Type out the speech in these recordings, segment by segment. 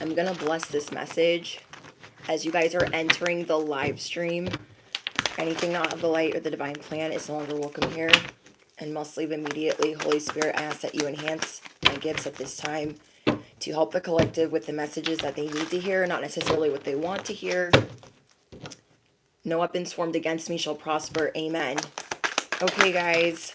I'm going to bless this message as you guys are entering the live stream. Anything not of the light or the divine plan is no longer welcome here and must leave immediately. Holy Spirit, I ask that you enhance my gifts at this time to help the collective with the messages that they need to hear, not necessarily what they want to hear. No weapons formed against me shall prosper. Amen. Okay, guys.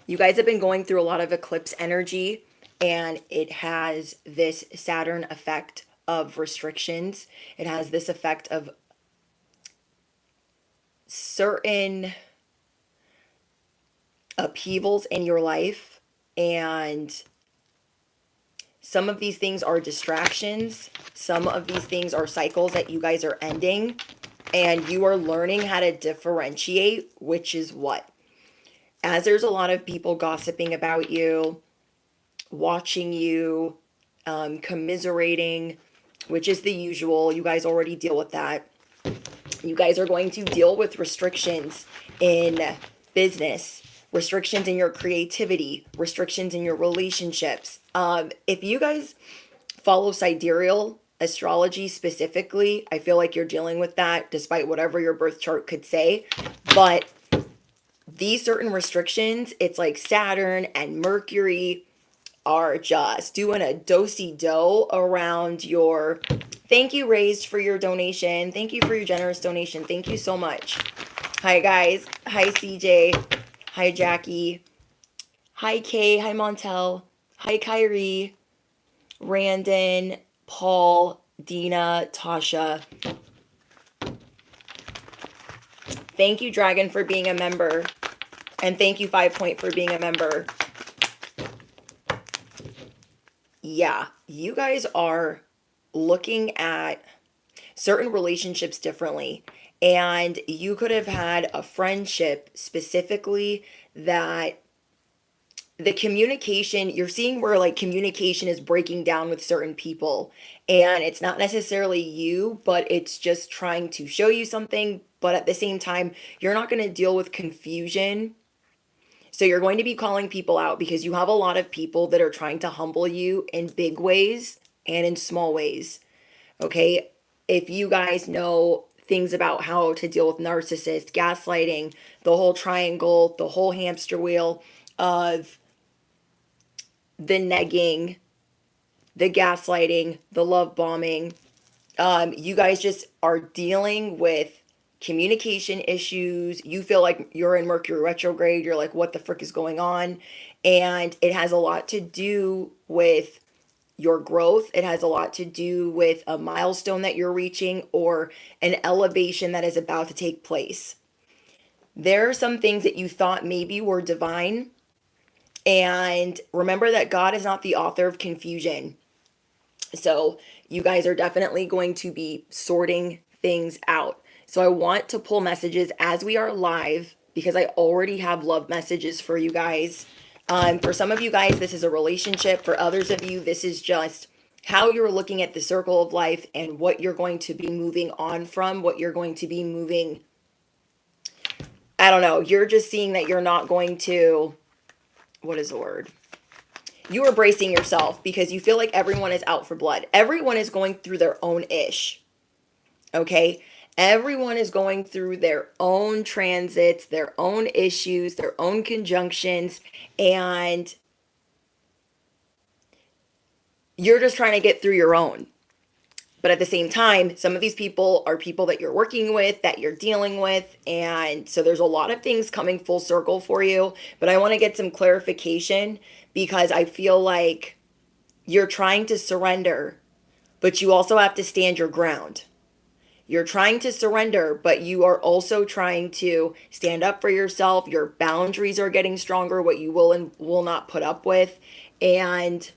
You guys have been going through a lot of eclipse energy, and it has this Saturn effect of restrictions. It has this effect of certain upheavals in your life, and some of these things are distractions. Some of these things are cycles that you guys are ending, and you are learning how to differentiate which is what. As there's a lot of people gossiping about you, watching you, commiserating, which is the usual. You guys already deal with that. You guys are going to deal with restrictions in business, restrictions in your creativity, restrictions in your relationships. If you guys follow sidereal astrology specifically, I feel like you're dealing with that despite whatever your birth chart could say. But these certain restrictions, it's like Saturn and Mercury are just doing a do-si-do around your... Thank you, Raised, for your donation. Thank you for your generous donation. Thank you so much. Hi, guys. Hi, CJ. Hi, Jackie. Hi, Kay. Hi, Montel. Hi, Kyrie. Randon, Paul, Dina, Tasha. Thank you, Dragon, for being a member. And thank you, 5 Point, for being a member. Yeah, you guys are looking at certain relationships differently. And you could have had a friendship specifically that the communication, you're seeing where like communication is breaking down with certain people. And it's not necessarily you, but it's just trying to show you something. But at the same time, you're not going to deal with confusion. So you're going to be calling people out because you have a lot of people that are trying to humble you in big ways and in small ways. Okay? If you guys know things about how to deal with narcissists, gaslighting, the whole triangle, the whole hamster wheel of the negging, the gaslighting, the love bombing, you guys just are dealing with communication issues. You feel like you're in Mercury retrograde. You're like, what the frick is going on? And it has a lot to do with your growth. It has a lot to do with a milestone that you're reaching or an elevation that is about to take place. There are some things that you thought maybe were divine. And remember that God is not the author of confusion. So you guys are definitely going to be sorting things out. So I want to pull messages as we are live because I already have love messages for you guys. For some of you guys, this is a relationship. For others of you, this is just how you're looking at the circle of life and what you're going to be moving on from, what you're going to be moving. I don't know. You're just seeing that you're not going to, what is the word? You are bracing yourself because you feel like everyone is out for blood. Everyone is going through their own ish. Okay? Everyone is going through their own transits, their own issues, their own conjunctions, and you're just trying to get through your own. But at the same time, some of these people are people that you're working with, that you're dealing with, and so there's a lot of things coming full circle for you. But I want to get some clarification because I feel like you're trying to surrender, but you also have to stand your ground. You're trying to surrender, but you are also trying to stand up for yourself. Your boundaries are getting stronger, what you will and will not put up with. And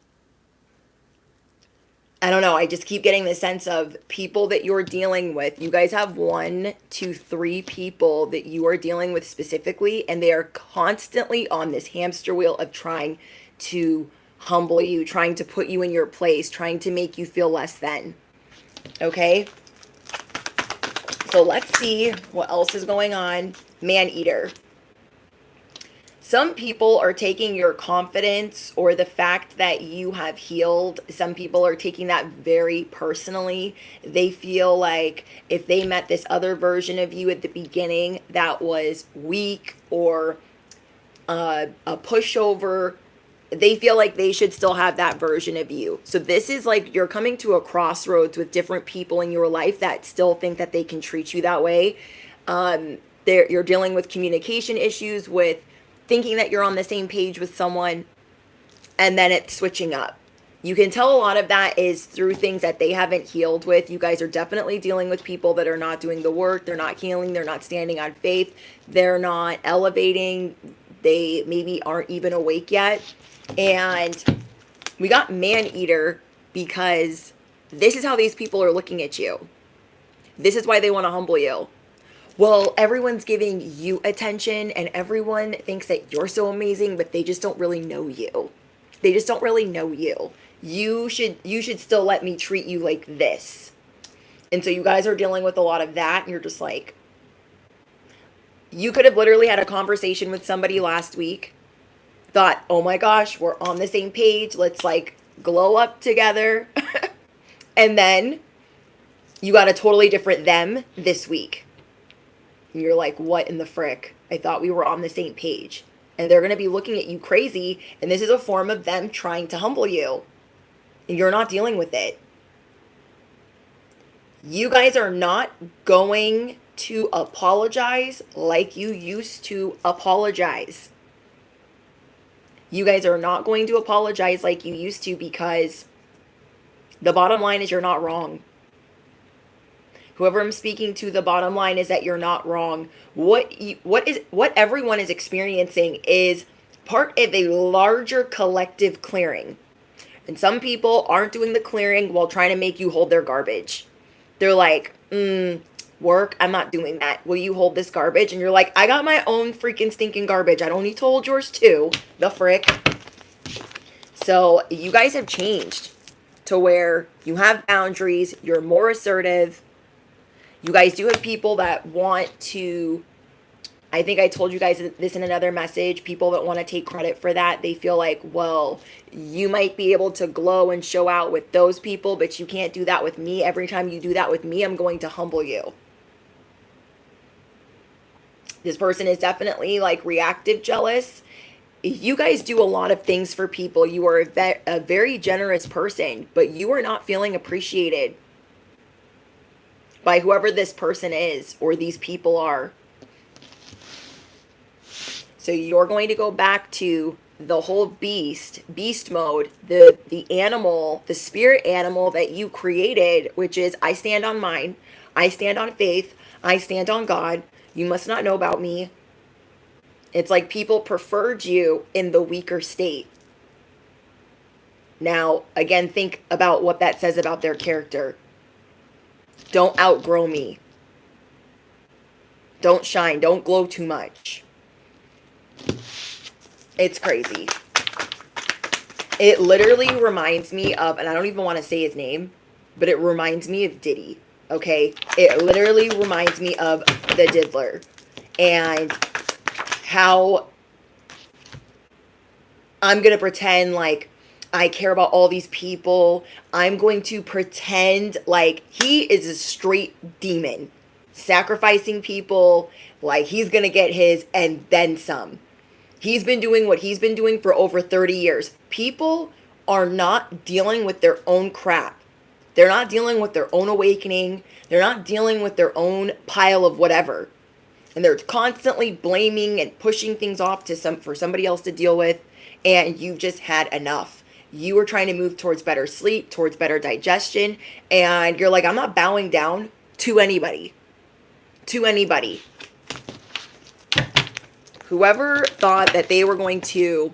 I don't know, I just keep getting the sense of people that you're dealing with. You guys have 1, 2, 3 people that you are dealing with specifically, and they are constantly on this hamster wheel of trying to humble you, trying to put you in your place, trying to make you feel less than. Okay? So let's see what else is going on. Man-eater. Some people are taking your confidence or the fact that you have healed. Some people are taking that very personally. They feel like if they met this other version of you at the beginning that was weak or a pushover, they feel like they should still have that version of you. So this is like you're coming to a crossroads with different people in your life that still think that they can treat you that way. You're dealing with communication issues, with thinking that you're on the same page with someone, and then it's switching up. You can tell a lot of that is through things that they haven't healed with. You guys are definitely dealing with people that are not doing the work. They're not healing. They're not standing on faith. They're not elevating. They maybe aren't even awake yet. And we got man-eater because this is how these people are looking at you. This is why they want to humble you. Well, everyone's giving you attention and everyone thinks that you're so amazing, but they just don't really know you. They just don't really know you. You should still let me treat you like this. And so you guys are dealing with a lot of that, and you're just like, you could have literally had a conversation with somebody last week, thought, oh my gosh, we're on the same page, let's like glow up together. And then you got a totally different them this week. And you're like, what in the frick? I thought we were on the same page. And they're going to be looking at you crazy. And this is a form of them trying to humble you. And you're not dealing with it. You guys are not going to apologize like you used to apologize. You guys are not going to apologize like you used to, because the bottom line is you're not wrong. Whoever I'm speaking to, the bottom line is that you're not wrong. What everyone is experiencing is part of a larger collective clearing. And some people aren't doing the clearing while trying to make you hold their garbage. They're like, work, I'm not doing that. Will you hold this garbage? And you're like, I got my own freaking stinking garbage. I don't need to hold yours too. The frick. So you guys have changed to where you have boundaries. You're more assertive. You guys do have people that want to, I think I told you guys this in another message, people that want to take credit for that. They feel like, well, you might be able to glow and show out with those people, but you can't do that with me. Every time you do that with me, I'm going to humble you. This person is definitely like reactive jealous. You guys do a lot of things for people. You are a very generous person, but you are not feeling appreciated by whoever this person is or these people are. So you're going to go back to the whole beast mode, the animal, the spirit animal that you created, which is I stand on mine, I stand on faith, I stand on God. You must not know about me. It's like people preferred you in the weaker state. Now, again, think about what that says about their character. Don't outgrow me. Don't shine. Don't glow too much. It's crazy. It literally reminds me of, and I don't even want to say his name, but it reminds me of Diddy. Okay? It literally reminds me of the Diddler. And how I'm going to pretend like I care about all these people. I'm going to pretend like he is a straight demon, sacrificing people like he's going to get his and then some. He's been doing what he's been doing for over 30 years. People are not dealing with their own crap. They're not dealing with their own awakening. They're not dealing with their own pile of whatever. And they're constantly blaming and pushing things off to for somebody else to deal with. And you've just had enough. You are trying to move towards better sleep, towards better digestion. And you're like, I'm not bowing down to anybody. To anybody. Whoever thought that they were going to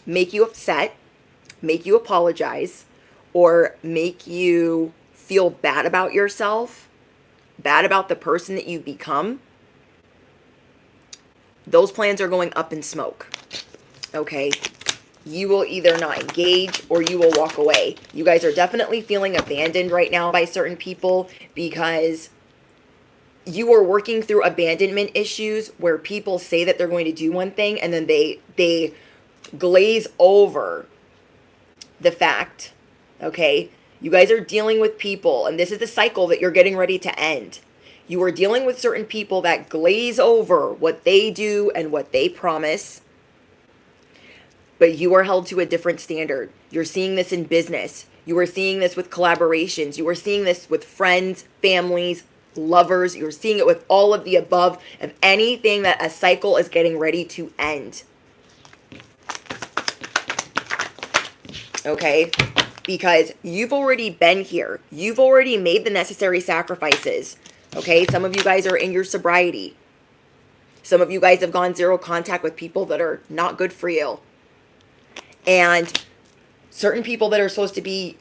make you upset, make you apologize, or make you feel bad about yourself, bad about the person that you've become, those plans are going up in smoke. Okay? You will either not engage or you will walk away. You guys are definitely feeling abandoned right now by certain people because you are working through abandonment issues where people say that they're going to do one thing and then they glaze over the fact, okay? You guys are dealing with people, and this is the cycle that you're getting ready to end. You are dealing with certain people that glaze over what they do and what they promise, but you are held to a different standard. You're seeing this in business. You are seeing this with collaborations. You are seeing this with friends, families, lovers. You're seeing it with all of the above, of anything that a cycle is getting ready to end. Okay? Because you've already been here. You've already made the necessary sacrifices. Okay? Some of you guys are in your sobriety. Some of you guys have gone zero contact with people that are not good for you. And certain people that are supposed to be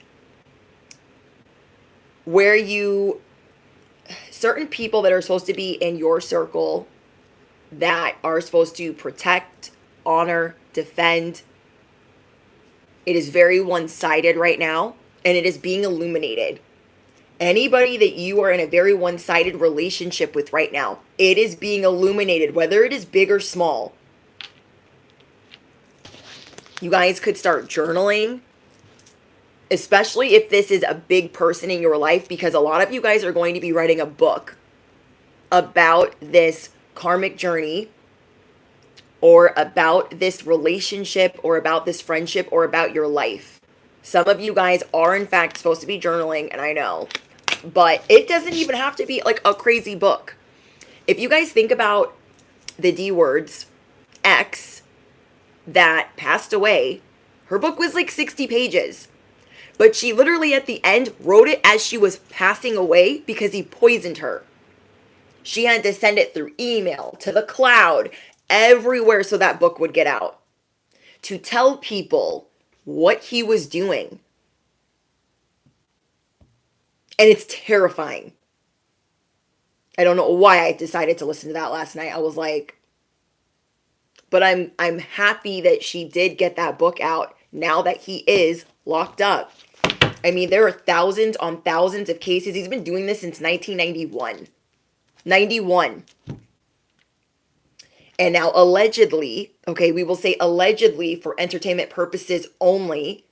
certain people that are supposed to be in your circle that are supposed to protect, honor, defend. It is very one-sided right now, and it is being illuminated. Anybody that you are in a very one-sided relationship with right now, it is being illuminated, whether it is big or small. You guys could start journaling, especially if this is a big person in your life, because a lot of you guys are going to be writing a book about this karmic journey, or about this relationship, or about this friendship, or about your life. Some of you guys are in fact supposed to be journaling, and I know, but it doesn't even have to be like a crazy book. If you guys think about the D words, X, that passed away, her book was like 60 pages. But she literally at the end wrote it as she was passing away because he poisoned her. She had to send it through email, to the cloud, everywhere so that book would get out. To tell people what he was doing. And it's terrifying. I don't know why I decided to listen to that last night. I was like, but I'm happy that she did get that book out now that he is locked up. I mean, there are thousands on thousands of cases. He's been doing this since 1991. 91. And now allegedly, okay, we will say allegedly for entertainment purposes only,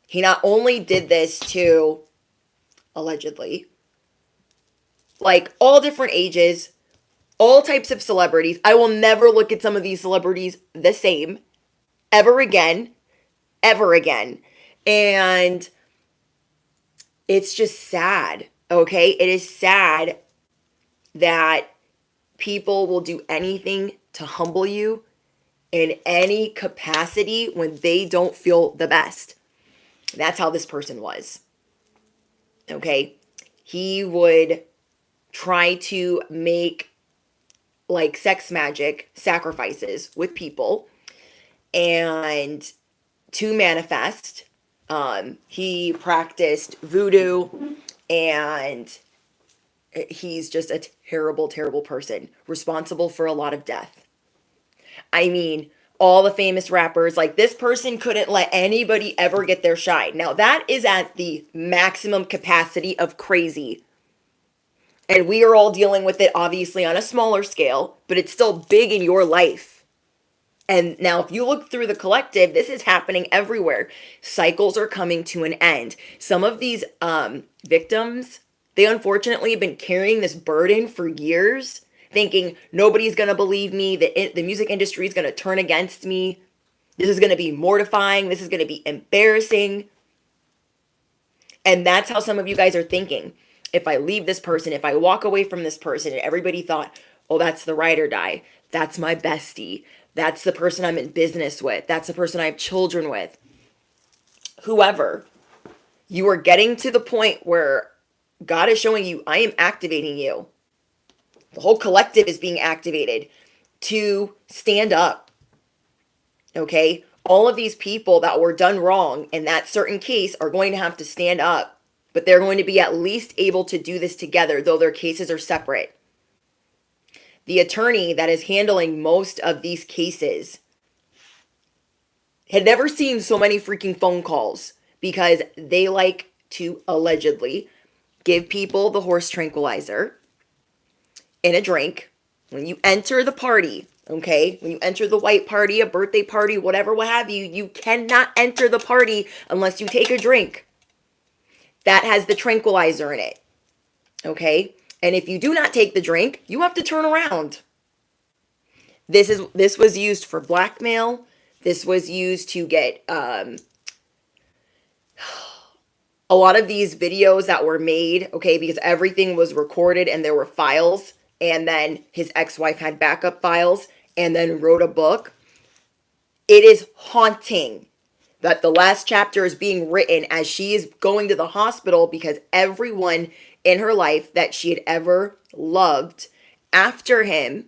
he not only did this to, allegedly, like all different ages, all types of celebrities. I will never look at some of these celebrities the same ever again, ever again. And it's just sad, okay? It is sad that people will do anything to humble you in any capacity when they don't feel the best. That's how this person was, okay? He would try to make like sex magic sacrifices with people and to manifest. He practiced voodoo, and he's just a terrible, terrible person, responsible for a lot of death. I mean, all the famous rappers, like this person couldn't let anybody ever get their shine. Now that is at the maximum capacity of crazy. And we are all dealing with it obviously on a smaller scale, but it's still big in your life. And now if you look through the collective, this is happening everywhere. Cycles are coming to an end. Some of these victims, they unfortunately have been carrying this burden for years, thinking nobody's going to believe me, the music industry is going to turn against me. This is going to be mortifying. This is going to be embarrassing. And that's how some of you guys are thinking. If I leave this person, if I walk away from this person, and everybody thought, oh, that's the ride or die. That's my bestie. That's the person I'm in business with. That's the person I have children with. Whoever, you are getting to the point where God is showing you, I am activating you. The whole collective is being activated to stand up. Okay? All of these people that were done wrong in that certain case are going to have to stand up. But they're going to be at least able to do this together, though their cases are separate. The attorney that is handling most of these cases had never seen so many freaking phone calls because they like to allegedly give people the horse tranquilizer. in a drink, when you enter the party, okay, when you enter the white party, a birthday party, whatever, what have you, you cannot enter the party unless you take a drink that has the tranquilizer in it, okay? And if you do not take the drink, you have to turn around. This was used for blackmail. This was used to get a lot of these videos that were made, okay, because everything was recorded and there were files, and then his ex-wife had backup files and then wrote a book. It is haunting that the last chapter is being written as she is going to the hospital because everyone in her life that she had ever loved after him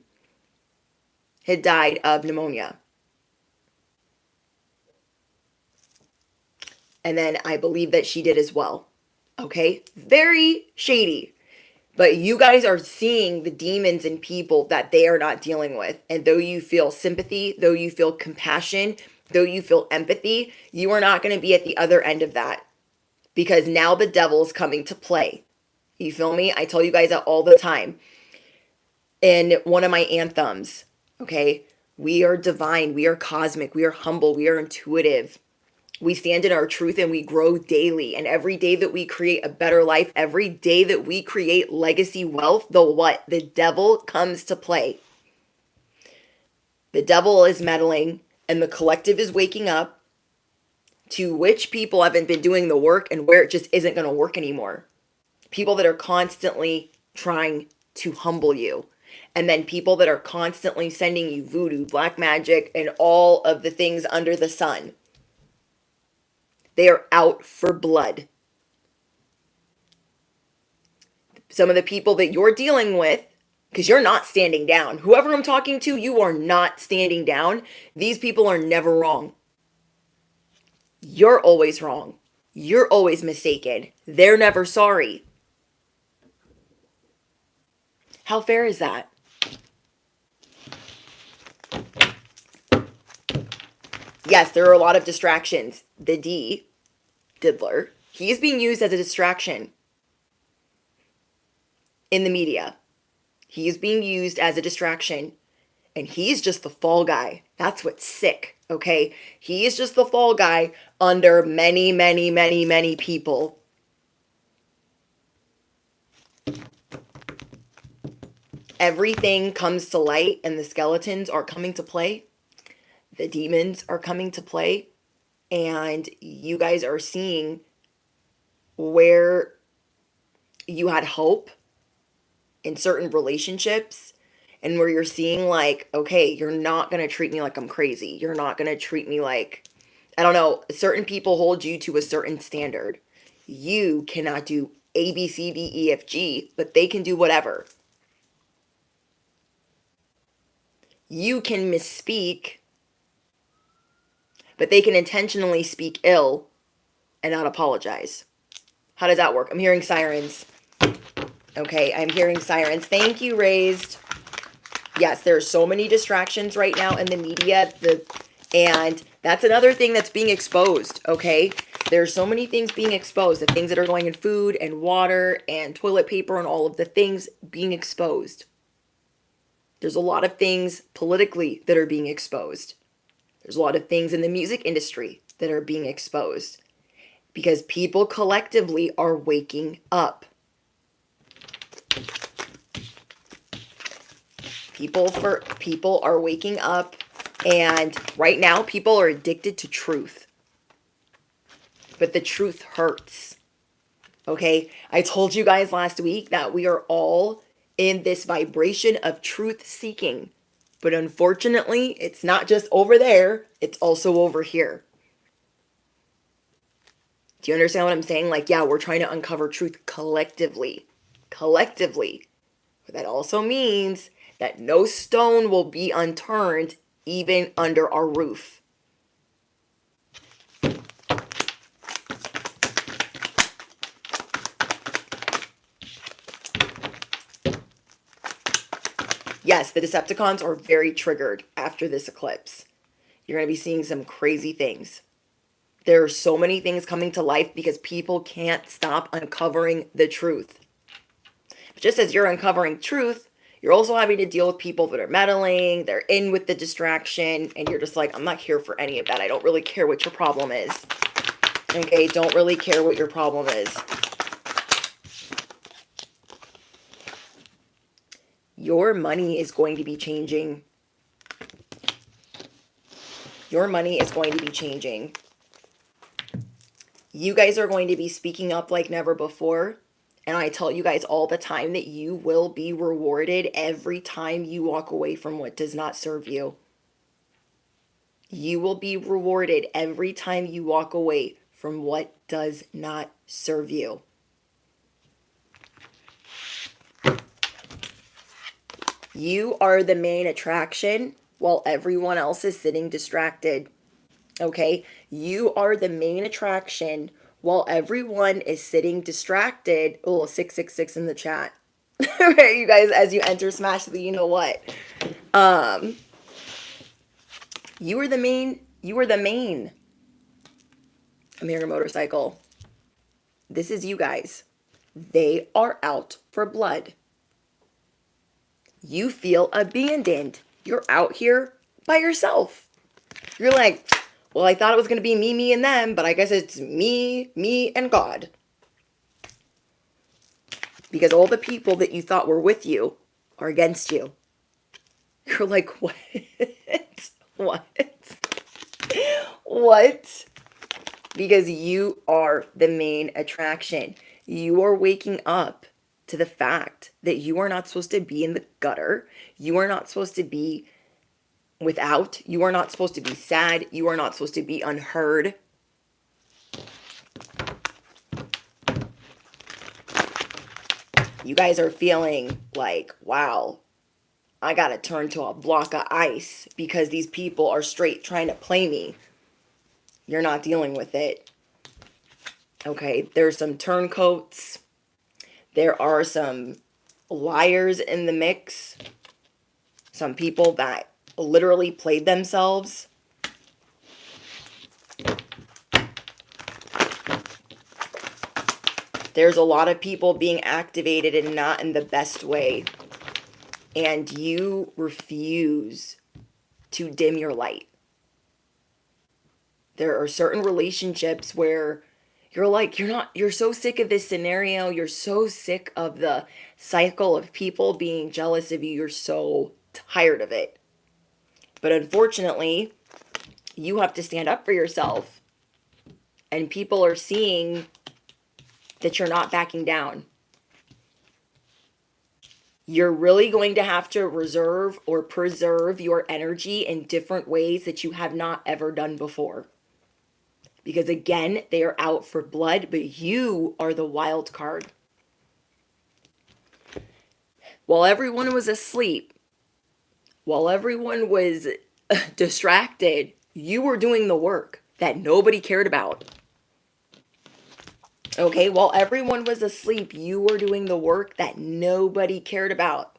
had died of pneumonia. And then I believe that she did as well. Okay? Very shady. But you guys are seeing the demons in people that they are not dealing with. And though you feel sympathy, though you feel compassion, though you feel empathy, you are not going to be at the other end of that. Because now the devil's coming to play. You feel me? I tell you guys that all the time. In one of my anthems, okay? We are divine. We are cosmic. We are humble. We are intuitive. We stand in our truth and we grow daily. And every day that we create a better life, every day that we create legacy wealth, the devil comes to play. The devil is meddling and the collective is waking up to which people haven't been doing the work and where it just isn't going to work anymore. People that are constantly trying to humble you. And then people that are constantly sending you voodoo, black magic, and all of the things under the sun. They are out for blood. Some of the people that you're dealing with, because you're not standing down. Whoever I'm talking to, you are not standing down. These people are never wrong. You're always wrong. You're always mistaken. They're never sorry. How fair is that? Yes, there are a lot of distractions. The Diddler, he's being used as a distraction in the media. He's being used as a distraction. And he's just the fall guy. That's what's sick, okay? He is just the fall guy under many, many, many, many people. Everything comes to light and the skeletons are coming to play. The demons are coming to play. And you guys are seeing where you had hope in certain relationships and where you're seeing like, okay, you're not going to treat me like I'm crazy. You're not going to treat me like, I don't know, certain people hold you to a certain standard. You cannot do A, B, C, D, E, F, G, but they can do whatever. You can misspeak, but they can intentionally speak ill and not apologize. How does that work? I'm hearing sirens. Okay, I'm hearing sirens. Thank you, Raised. Yes, there's so many distractions right now in the media. And that's another thing that's being exposed, okay? There's so many things being exposed. The things that are going in food and water and toilet paper and all of the things being exposed. There's a lot of things politically that are being exposed. There's a lot of things in the music industry that are being exposed. Because people collectively are waking up. People are waking up, and right now people are addicted to truth. But the truth hurts. Okay? I told you guys last week that we are all in this vibration of truth seeking. But unfortunately, it's not just over there, it's also over here. Do you understand what I'm saying? Like, yeah, we're trying to uncover truth collectively. Collectively. But that also means that no stone will be unturned even under our roof. Yes, the Decepticons are very triggered after this eclipse. You're going to be seeing some crazy things. There are so many things coming to life because people can't stop uncovering the truth. But just as you're uncovering truth, You're also having to deal with people that are meddling, they're in with the distraction, and you're just like, I'm not here for any of that. I don't really care what your problem is. Okay, don't really care what your problem is. Your money is going to be changing. Your money is going to be changing. You guys are going to be speaking up like never before. And I tell you guys all the time that you will be rewarded every time you walk away from what does not serve you. You will be rewarded every time you walk away from what does not serve you. You are the main attraction while everyone else is sitting distracted. Okay? You are the main attraction while everyone is sitting distracted. Oh, 666 in the chat. Okay, you guys, as you enter Smash the you know what. You are the main. You are the main. I'm hearing a motorcycle. This is you guys. They are out for blood. You feel abandoned. You're out here by yourself. You're like, well, I thought it was going to be me, me, and them, but I guess it's me, me, and God. Because all the people that you thought were with you are against you. You're like, what? What? What? Because you are the main attraction. You are waking up to the fact that you are not supposed to be in the gutter. You are not supposed to be without. You are not supposed to be sad. You are not supposed to be unheard. You guys are feeling like, wow, I gotta turn to a block of ice because these people are straight trying to play me. You're not dealing with it. Okay, there's some turncoats. There are some liars in the mix. Some people that literally played themselves. There's a lot of people being activated and not in the best way. And you refuse to dim your light. There are certain relationships where you're like, you're so sick of this scenario. You're so sick of the cycle of people being jealous of you. You're so tired of it. But unfortunately, you have to stand up for yourself. And people are seeing that you're not backing down. You're really going to have to reserve or preserve your energy in different ways that you have not ever done before. Because again, they are out for blood, but you are the wild card. While everyone was asleep, while everyone was distracted, you were doing the work that nobody cared about. Okay, while everyone was asleep, you were doing the work that nobody cared about.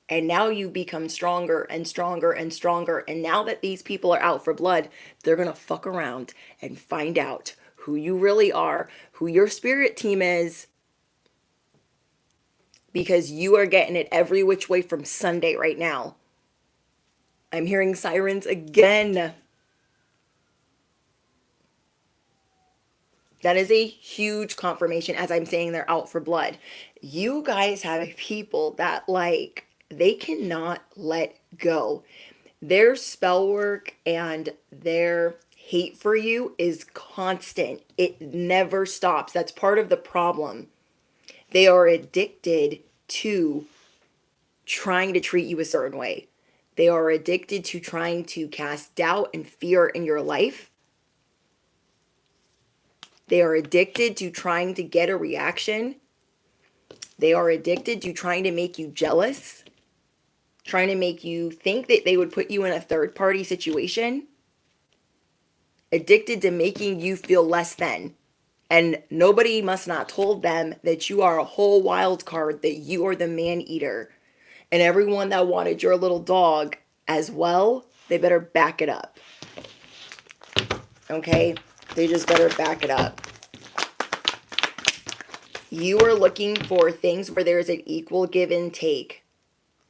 And now you become stronger and stronger and stronger. And now that these people are out for blood, they're going to fuck around and find out who you really are, who your spirit team is. Because you are getting it every which way from Sunday right now. I'm hearing sirens again. That is a huge confirmation as I'm saying they're out for blood. You guys have people that like, they cannot let go. Their spell work and their hate for you is constant. It never stops. That's part of the problem. They are addicted to trying to treat you a certain way. They are addicted to trying to cast doubt and fear in your life. They are addicted to trying to get a reaction. They are addicted to trying to make you jealous, trying to make you think that they would put you in a third-party situation. Addicted to making you feel less than. And nobody must not told them that you are a whole wild card, that you are the man-eater. And everyone that wanted your little dog as well, they better back it up. Okay? They just better back it up. You are looking for things where there's an equal give and take.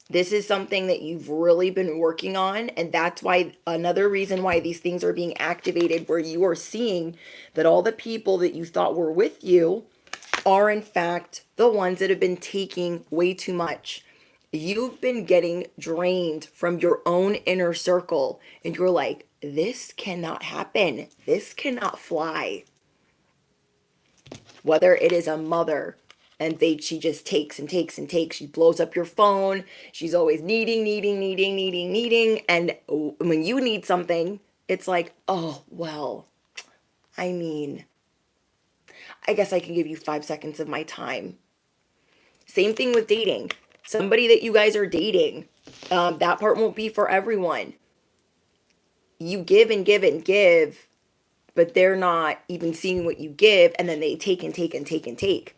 This is something that you've really been working on, and that's why another reason why these things are being activated, where you are seeing that all the people that you thought were with you are in fact the ones that have been taking way too much. You've been getting drained from your own inner circle, and you're like, this cannot happen. This cannot fly. Whether it is a mother and she just takes and takes and takes, she blows up your phone, she's always needing, and when you need something, it's like, oh well, I mean, I guess I can give you 5 seconds of my time. Same thing with dating. Somebody that you guys are dating, that part won't be for everyone. You give and give and give, but they're not even seeing what you give, and then they take and take and take and take.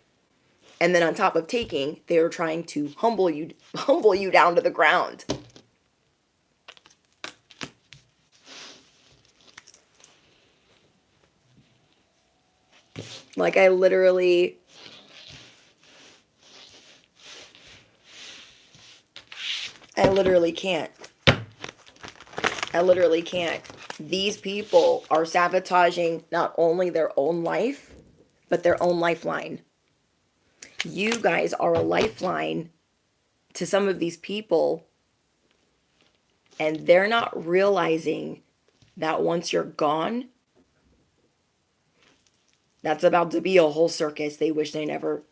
And then on top of taking, they are trying to humble you down to the ground. Like I literally can't. I literally can't. These people are sabotaging not only their own life, but their own lifeline. You guys are a lifeline to some of these people, and they're not realizing that once you're gone, that's about to be a whole circus they wish they never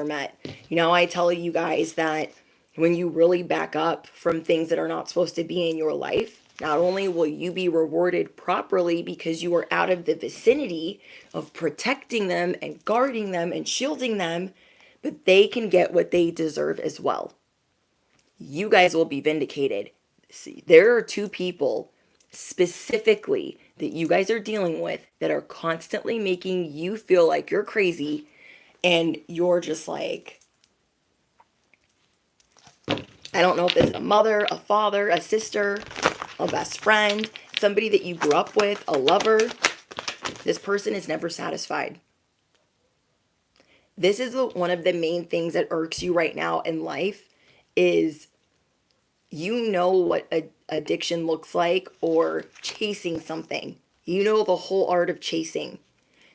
met. You know, I tell you guys that when you really back up from things that are not supposed to be in your life, not only will you be rewarded properly because you are out of the vicinity of protecting them and guarding them and shielding them, but they can get what they deserve as well. You guys will be vindicated. See, there are two people specifically that you guys are dealing with that are constantly making you feel like you're crazy, and you're just like, I don't know if it's a mother, a father, a sister, a best friend, somebody that you grew up with, a lover. This person is never satisfied. This is one of the main things that irks you right now in life is you know what addiction looks like, or chasing something. You know the whole art of chasing.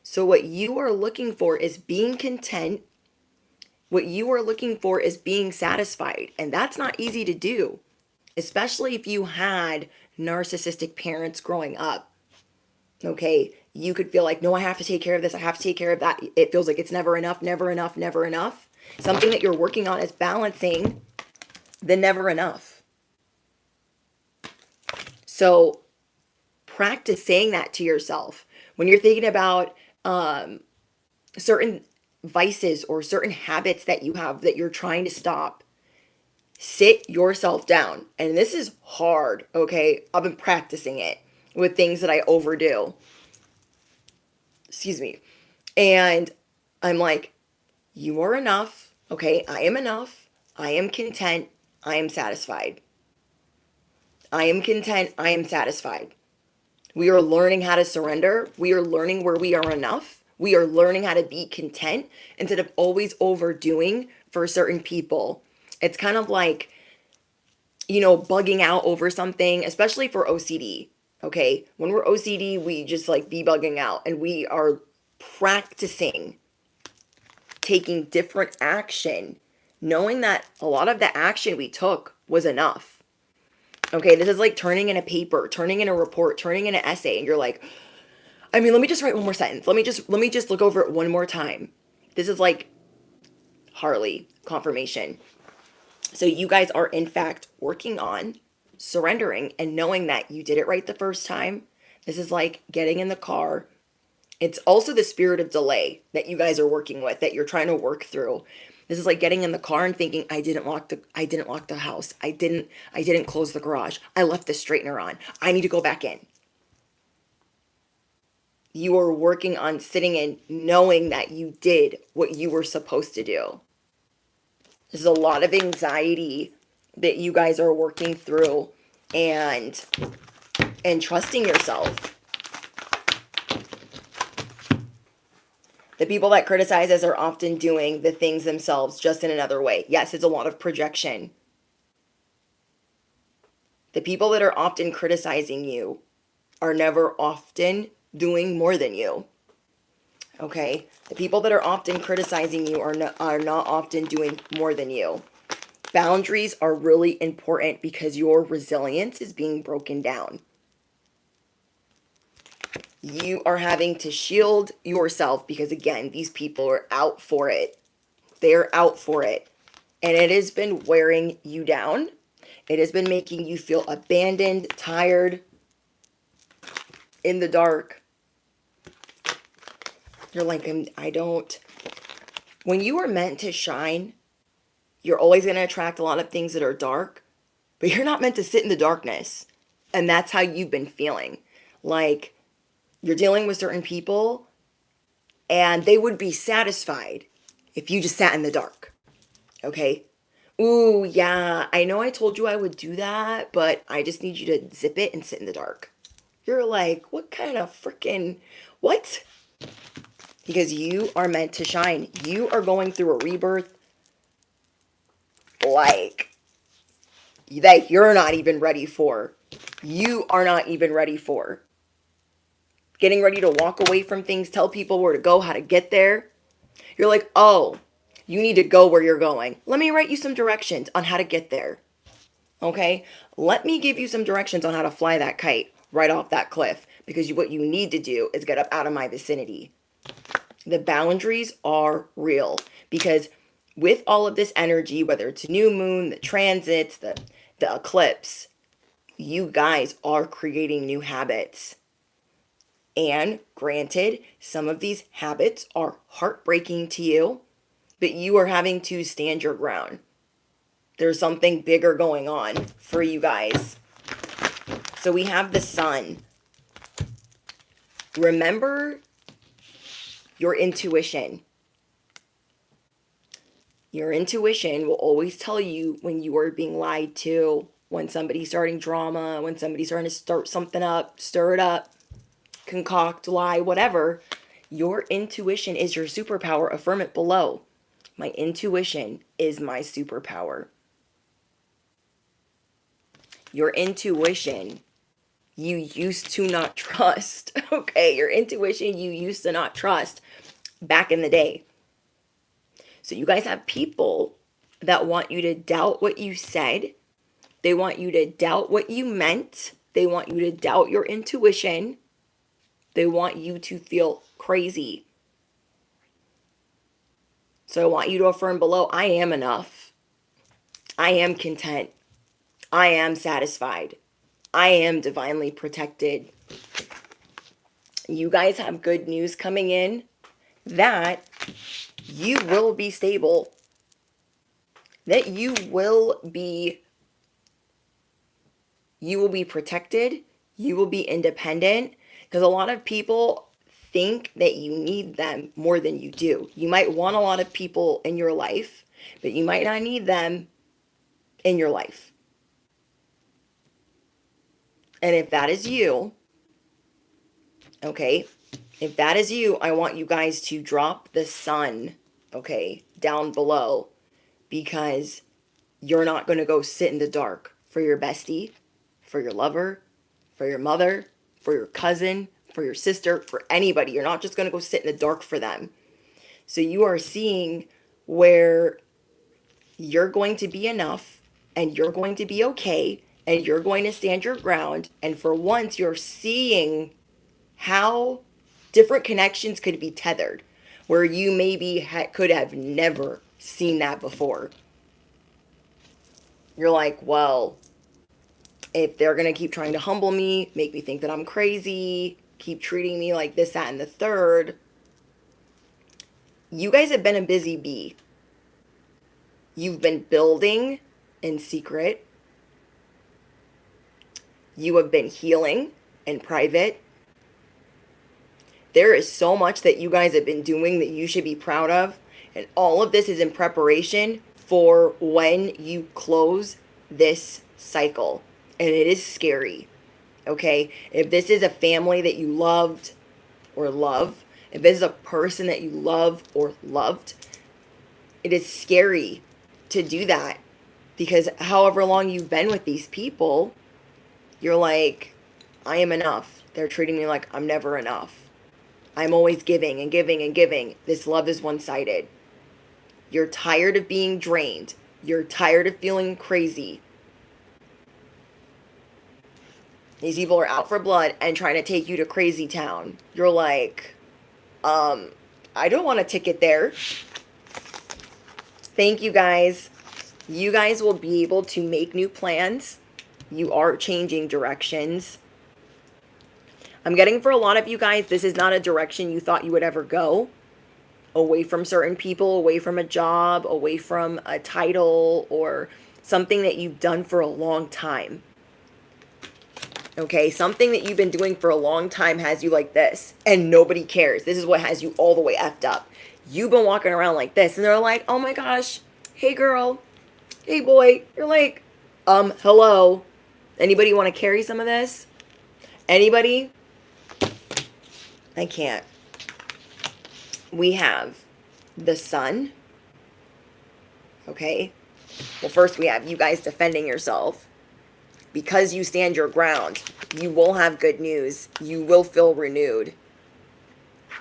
So what you are looking for is being content. What you are looking for is being satisfied. And that's not easy to do, especially if you had narcissistic parents growing up. Okay, you could feel like, no, I have to take care of this, I have to take care of that. It feels like it's never enough, never enough, never enough. Something that you're working on is balancing the never enough. So practice saying that to yourself. When you're thinking about certain vices or certain habits that you have that you're trying to stop, sit yourself down. And this is hard, okay? I've been practicing it with things that I overdo. Excuse me. And I'm like, you are enough, okay? I am enough. I am content. I am satisfied. I am content. I am satisfied. We are learning how to surrender. We are learning where we are enough. We are learning how to be content instead of always overdoing for certain people. It's kind of like, you know, bugging out over something, especially for OCD. Okay. When we're OCD, we just like be bugging out, and we are practicing taking different action, knowing that a lot of the action we took was enough. Okay. This is like turning in a paper, turning in a report, turning in an essay. And you're like, I mean, let me just write one more sentence. Let me just look over it one more time. This is like Harley confirmation. So you guys are in fact working on surrendering and knowing that you did it right the first time. This is like getting in the car. It's also the spirit of delay that you guys are working with, that you're trying to work through. This is like getting in the car and thinking, I didn't lock the house. I didn't close the garage. I left the straightener on. I need to go back in. You are working on sitting in knowing that you did what you were supposed to do. There's a lot of anxiety that you guys are working through, and trusting yourself. The people that criticize us are often doing the things themselves just in another way. Yes, it's a lot of projection. The people that are often criticizing you are never often doing more than you. Okay? The people that are often criticizing you are not often doing more than you. Boundaries are really important because your resilience is being broken down. You are having to shield yourself because, again, these people are out for it. They're out for it. And it has been wearing you down. It has been making you feel abandoned, tired, in the dark. You're like, I don't. When you are meant to shine, you're always going to attract a lot of things that are dark, but you're not meant to sit in the darkness. And that's how you've been feeling. Like, you're dealing with certain people and they would be satisfied if you just sat in the dark. Okay? Ooh, yeah, I know I told you I would do that, but I just need you to zip it and sit in the dark. You're like, what kind of freaking, what? Because you are meant to shine. You are going through a rebirth like that you're not even ready for. You are not even ready for. Getting ready to walk away from things, tell people where to go, how to get there. You're like, oh, you need to go where you're going. Let me write you some directions on how to get there. Okay? Let me give you some directions on how to fly that kite right off that cliff. Because what you need to do is get up out of my vicinity. The boundaries are real. Because with all of this energy, whether it's new moon, the transits, the eclipse, you guys are creating new habits. And granted, some of these habits are heartbreaking to you, but you are having to stand your ground. There's something bigger going on for you guys. So we have the sun. Remember your intuition. Your intuition will always tell you when you are being lied to, when somebody's starting drama, when somebody's starting to start something up, stir it up, concoct, lie, whatever. Your intuition is your superpower. Affirm it below. My intuition is my superpower. Your intuition, you used to not trust. Okay, your intuition, you used to not trust back in the day. So you guys have people that want you to doubt what you said. They want you to doubt what you meant. They want you to doubt your intuition. They want you to feel crazy. So I want you to affirm below, I am enough. I am content. I am satisfied. I am divinely protected. You guys have good news coming in that you will be stable. That you will be protected. You will be independent. Because a lot of people think that you need them more than you do. You might want a lot of people in your life, but you might not need them in your life. And if that is you, okay, if that is you, I want you guys to drop the sun, okay, down below, because you're not going to go sit in the dark for your bestie, for your lover, for your mother, for your cousin, for your sister, for anybody. You're not just going to go sit in the dark for them. So you are seeing where you're going to be enough and you're going to be okay and you're going to stand your ground. And for once, you're seeing how different connections could be tethered, where you maybe could have never seen that before. You're like, well, if they're going to keep trying to humble me, make me think that I'm crazy, keep treating me like this, that, and the third, you guys have been a busy bee. You've been building in secret. You have been healing in private. There is so much that you guys have been doing that you should be proud of. And all of this is in preparation for when you close this cycle. And it is scary. Okay? If this is a family that you loved or love, if this is a person that you love or loved, it is scary to do that. Because however long you've been with these people, You're like, I am enough. They're treating me like I'm never enough. I'm always giving and giving and giving. This love is one-sided. You're tired of being drained. You're tired of feeling crazy. These people are out for blood and trying to take you to crazy town. You're like, I don't want a ticket there. Thank you guys. You guys will be able to make new plans. You are changing directions. I'm getting for a lot of you guys, this is not a direction you thought you would ever go. Away from certain people, away from a job, away from a title, or something that you've done for a long time. Okay, something that you've been doing for a long time has you like this, and nobody cares. This is what has you all the way effed up. You've been walking around like this, and they're like, oh my gosh, hey girl, hey boy. You're like, hello. Anybody want to carry some of this? Anybody? I can't. We have the sun. Okay. Well, first we have you guys defending yourself. Because you stand your ground, you will have good news. You will feel renewed.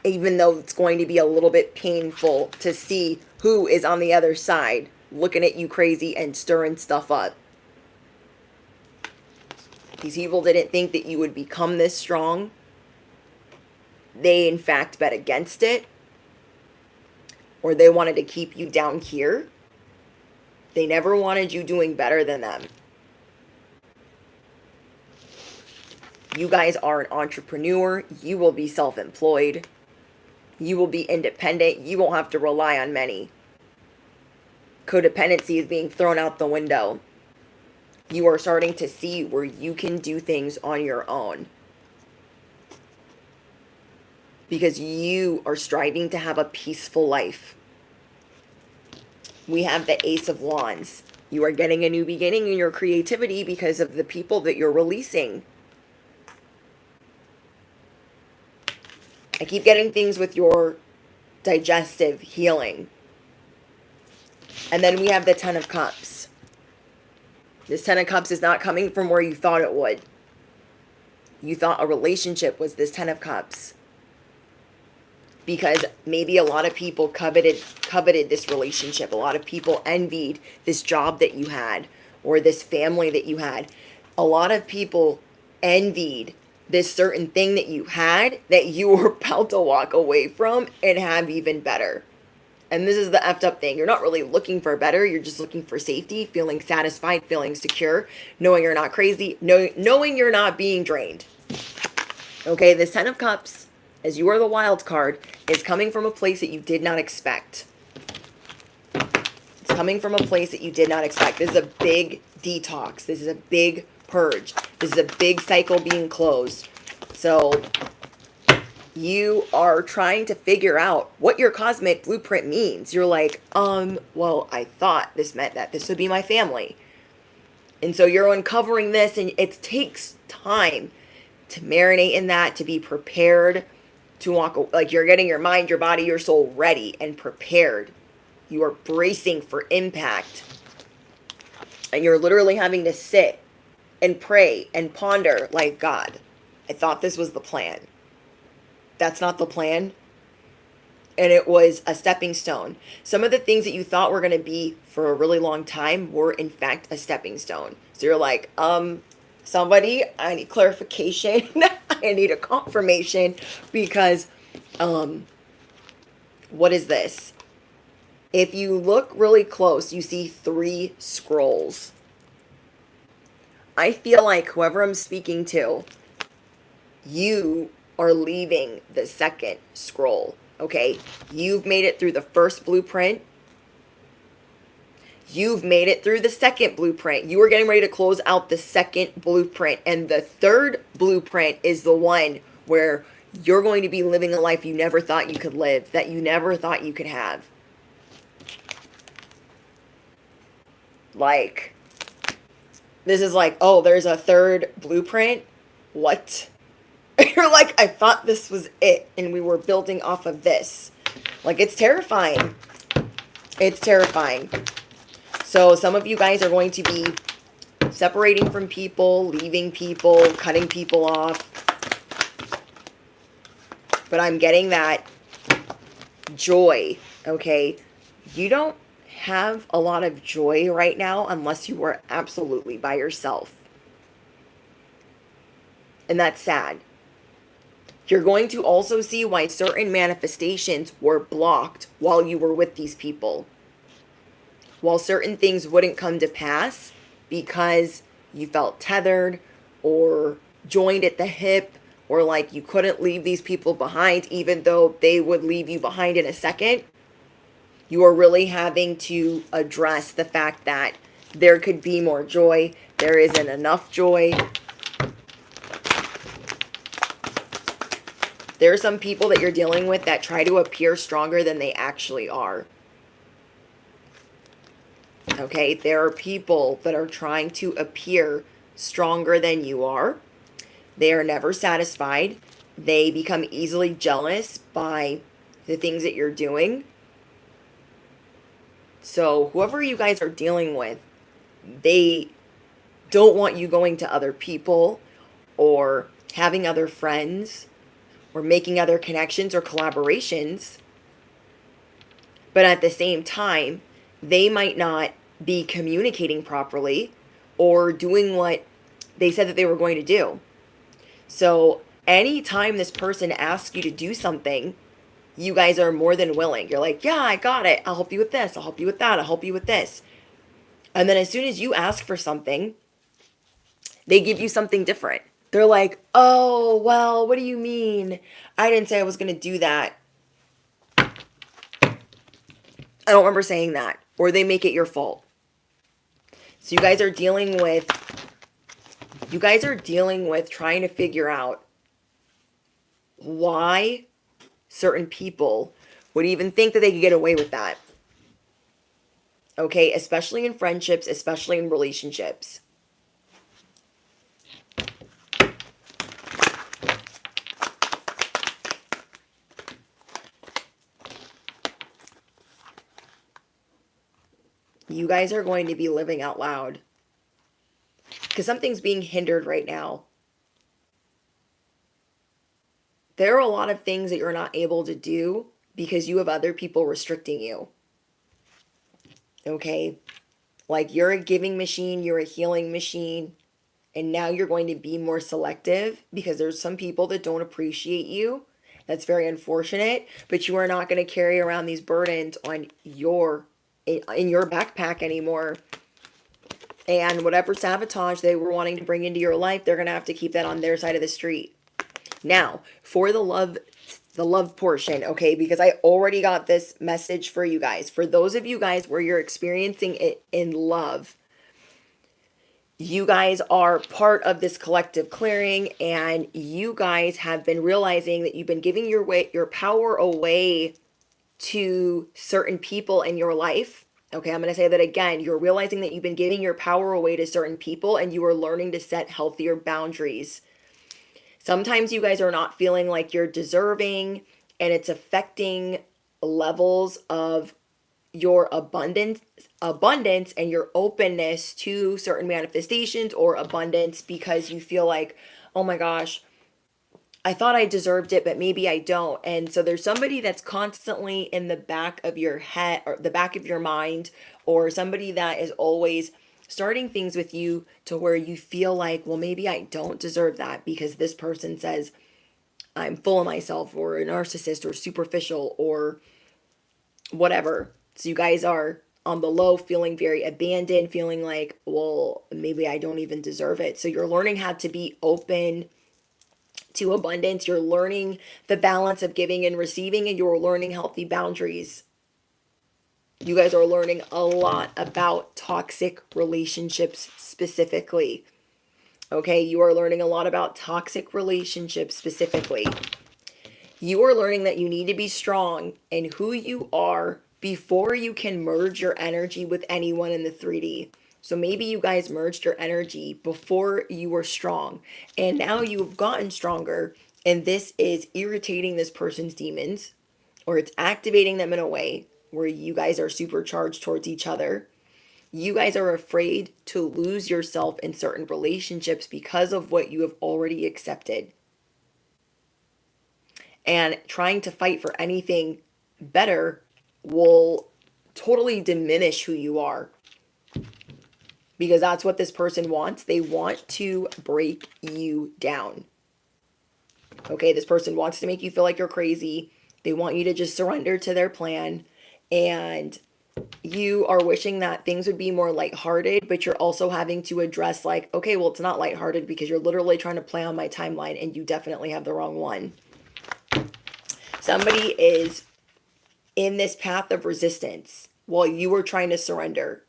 Even though it's going to be a little bit painful to see who is on the other side looking at you crazy and stirring stuff up. These people didn't think that you would become this strong. They, in fact, bet against it. Or they wanted to keep you down here. They never wanted you doing better than them. You guys are an entrepreneur. You will be self-employed. You will be independent. You won't have to rely on many. Codependency is being thrown out the window. You are starting to see where you can do things on your own. Because you are striving to have a peaceful life. We have the Ace of Wands. You are getting a new beginning in your creativity because of the people that you're releasing. I keep getting things with your digestive healing. And then we have the Ten of Cups. This Ten of Cups is not coming from where you thought it would. You thought a relationship was this Ten of Cups. Because maybe a lot of people coveted this relationship. A lot of people envied this job that you had or this family that you had. A lot of people envied this certain thing that you had that you were about to walk away from and have even better. And this is the effed up thing. You're not really looking for better. You're just looking for safety, feeling satisfied, feeling secure, knowing you're not crazy, knowing you're not being drained. Okay, this Ten of Cups, as you are the wild card, is coming from a place that you did not expect. It's coming from a place that you did not expect. This is a big detox. This is a big purge. This is a big cycle being closed. So you are trying to figure out what your cosmic blueprint means. You're like, well, I thought this meant that this would be my family. And so you're uncovering this, and it takes time to marinate in that, to be prepared to walk, like you're getting your mind, your body, your soul ready and prepared. You are bracing for impact. And you're literally having to sit and pray and ponder like, God, I thought this was the plan. That's not the plan. And it was a stepping stone. Some of the things that you thought were going to be for a really long time were in fact a stepping stone. So you're like, somebody, I need clarification. I need a confirmation because, what is this? If you look really close, you see 3 scrolls. I feel like whoever I'm speaking to, you are leaving the second scroll, okay? You've made it through the first blueprint. You've made it through the second blueprint. You are getting ready to close out the second blueprint. And the third blueprint is the one where you're going to be living a life you never thought you could live, that you never thought you could have. Like, this is like, oh, there's a third blueprint? What? You're like, I thought this was it, and we were building off of this. Like, it's terrifying. It's terrifying. So some of you guys are going to be separating from people, leaving people, cutting people off. But I'm getting that joy, okay? You don't have a lot of joy right now unless you are absolutely by yourself. And that's sad. You're going to also see why certain manifestations were blocked while you were with these people. While certain things wouldn't come to pass because you felt tethered or joined at the hip, or like you couldn't leave these people behind even though they would leave you behind in a second. You are really having to address the fact that there could be more joy. There isn't enough joy. There are some people that you're dealing with that try to appear stronger than they actually are. Okay, there are people that are trying to appear stronger than you are. They are never satisfied. They become easily jealous by the things that you're doing. So whoever you guys are dealing with, they don't want you going to other people or having other friends or making other connections or collaborations. But at the same time, they might not be communicating properly or doing what they said that they were going to do. So anytime this person asks you to do something, you guys are more than willing. You're like, yeah, I got it. I'll help you with this. I'll help you with that. I'll help you with this. And then as soon as you ask for something, they give you something different. They're like, oh, well, what do you mean? I didn't say I was going to do that. I don't remember saying that. Or they make it your fault. So you guys are dealing with trying to figure out why certain people would even think that they could get away with that. Okay, especially in friendships, especially in relationships. You guys are going to be living out loud. Because something's being hindered right now. There are a lot of things that you're not able to do because you have other people restricting you. Okay? Like you're a giving machine, you're a healing machine, and now you're going to be more selective because there's some people that don't appreciate you. That's very unfortunate, but you are not going to carry around these burdens on in your backpack anymore. And whatever sabotage they were wanting to bring into your life, they're going to have to keep that on their side of the street. Now, for the love portion, okay, because I already got this message for you guys. For those of you guys where you're experiencing it in love, you guys are part of this collective clearing, and you guys have been realizing that you've been giving your power away to certain people in your life. Okay, I'm going to say that again. You're realizing that you've been giving your power away to certain people, and you are learning to set healthier boundaries. Sometimes you guys are not feeling like you're deserving, and it's affecting levels of your abundance and your openness to certain manifestations or abundance, because you feel like, oh my gosh, I thought I deserved it, but maybe I don't. And so there's somebody that's constantly in the back of your head or the back of your mind, or somebody that is always starting things with you to where you feel like, well, maybe I don't deserve that because this person says I'm full of myself or a narcissist or superficial or whatever. So you guys are on the low, feeling very abandoned, feeling like, well, maybe I don't even deserve it. So you're learning how to be open to abundance. You're learning the balance of giving and receiving, and you're learning healthy boundaries. You guys are learning a lot about toxic relationships specifically. Okay, you are learning a lot about toxic relationships specifically. You are learning that you need to be strong in who you are before you can merge your energy with anyone in the 3D. So maybe you guys merged your energy before you were strong, and now you've gotten stronger, and this is irritating this person's demons, or it's activating them in a way where you guys are supercharged towards each other. You guys are afraid to lose yourself in certain relationships because of what you have already accepted. And trying to fight for anything better will totally diminish who you are, because that's what this person wants. They want to break you down. Okay, this person wants to make you feel like you're crazy. They want you to just surrender to their plan. And you are wishing that things would be more lighthearted, but you're also having to address, like, okay, well, it's not lighthearted because you're literally trying to play on my timeline and you definitely have the wrong one. Somebody is in this path of resistance while you are trying to surrender.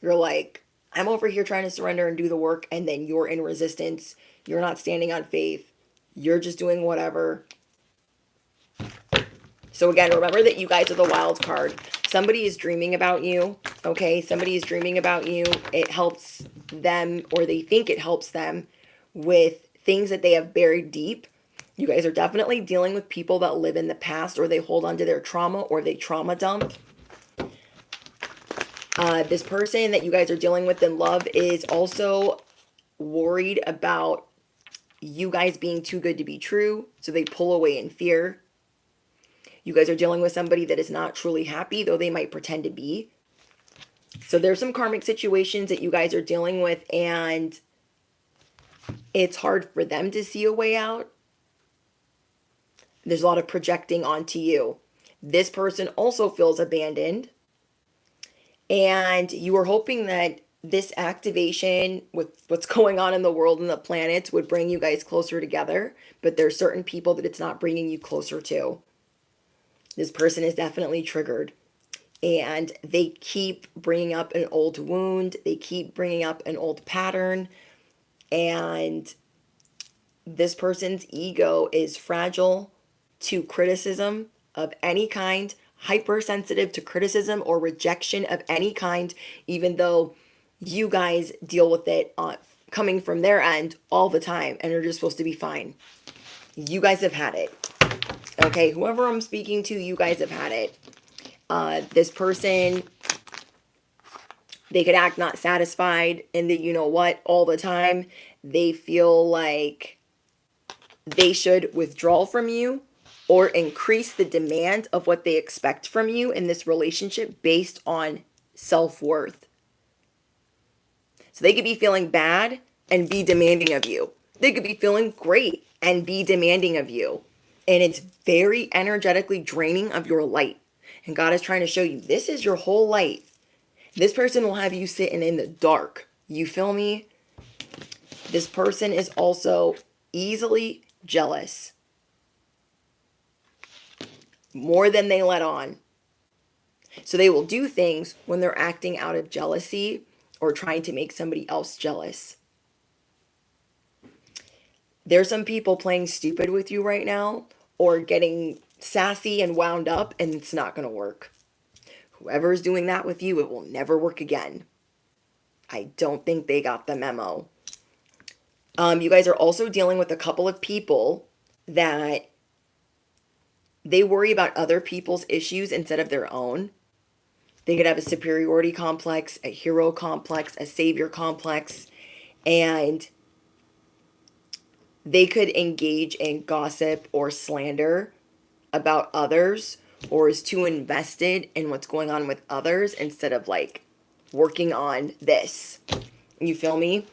You're like, I'm over here trying to surrender and do the work, and then you're in resistance. You're not standing on faith. You're just doing whatever. So again, remember that you guys are the wild card. Somebody is dreaming about you, okay? Somebody is dreaming about you. It helps them, or they think it helps them, with things that they have buried deep. You guys are definitely dealing with people that live in the past, or they hold on to their trauma, or they trauma dump. This person that you guys are dealing with in love is also worried about you guys being too good to be true, so they pull away in fear. You guys are dealing with somebody that is not truly happy, though they might pretend to be. So there's some karmic situations that you guys are dealing with, and it's hard for them to see a way out. There's a lot of projecting onto you. This person also feels abandoned, and you are hoping that this activation with what's going on in the world and the planets would bring you guys closer together, but there's certain people that it's not bringing you closer to. This person is definitely triggered, and they keep bringing up an old wound. They keep bringing up an old pattern, and this person's ego is fragile to criticism of any kind, hypersensitive to criticism or rejection of any kind, even though you guys deal with it coming from their end all the time and are just supposed to be fine. You guys have had it. Okay, whoever I'm speaking to, you guys have had it. This person, they could act not satisfied in the you know what all the time. They feel like they should withdraw from you or increase the demand of what they expect from you in this relationship based on self-worth. So they could be feeling bad and be demanding of you. They could be feeling great and be demanding of you. And it's very energetically draining of your light. And God is trying to show you, this is your whole light. This person will have you sitting in the dark. You feel me? This person is also easily jealous. More than they let on. So they will do things when they're acting out of jealousy or trying to make somebody else jealous. There's some people playing stupid with you right now, or getting sassy and wound up, and it's not going to work. Whoever is doing that with you, it will never work again. I don't think they got the memo. You guys are also dealing with a couple of people that they worry about other people's issues instead of their own. They could have a superiority complex, a hero complex, a savior complex, and they could engage in gossip or slander about others, or is too invested in what's going on with others instead of like working on this. You feel me?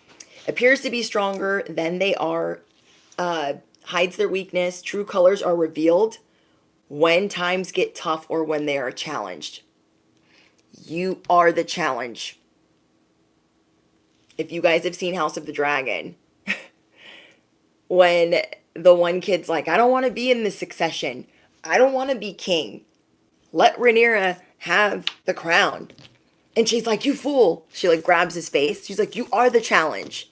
Appears to be stronger than they are, hides their weakness. True colors are revealed when times get tough or when they are challenged. You are the challenge. If you guys have seen House of the Dragon, when the one kid's like, I don't want to be in the succession. I don't want to be king. Let Rhaenyra have the crown. And she's like, you fool. She like grabs his face. She's like, you are the challenge.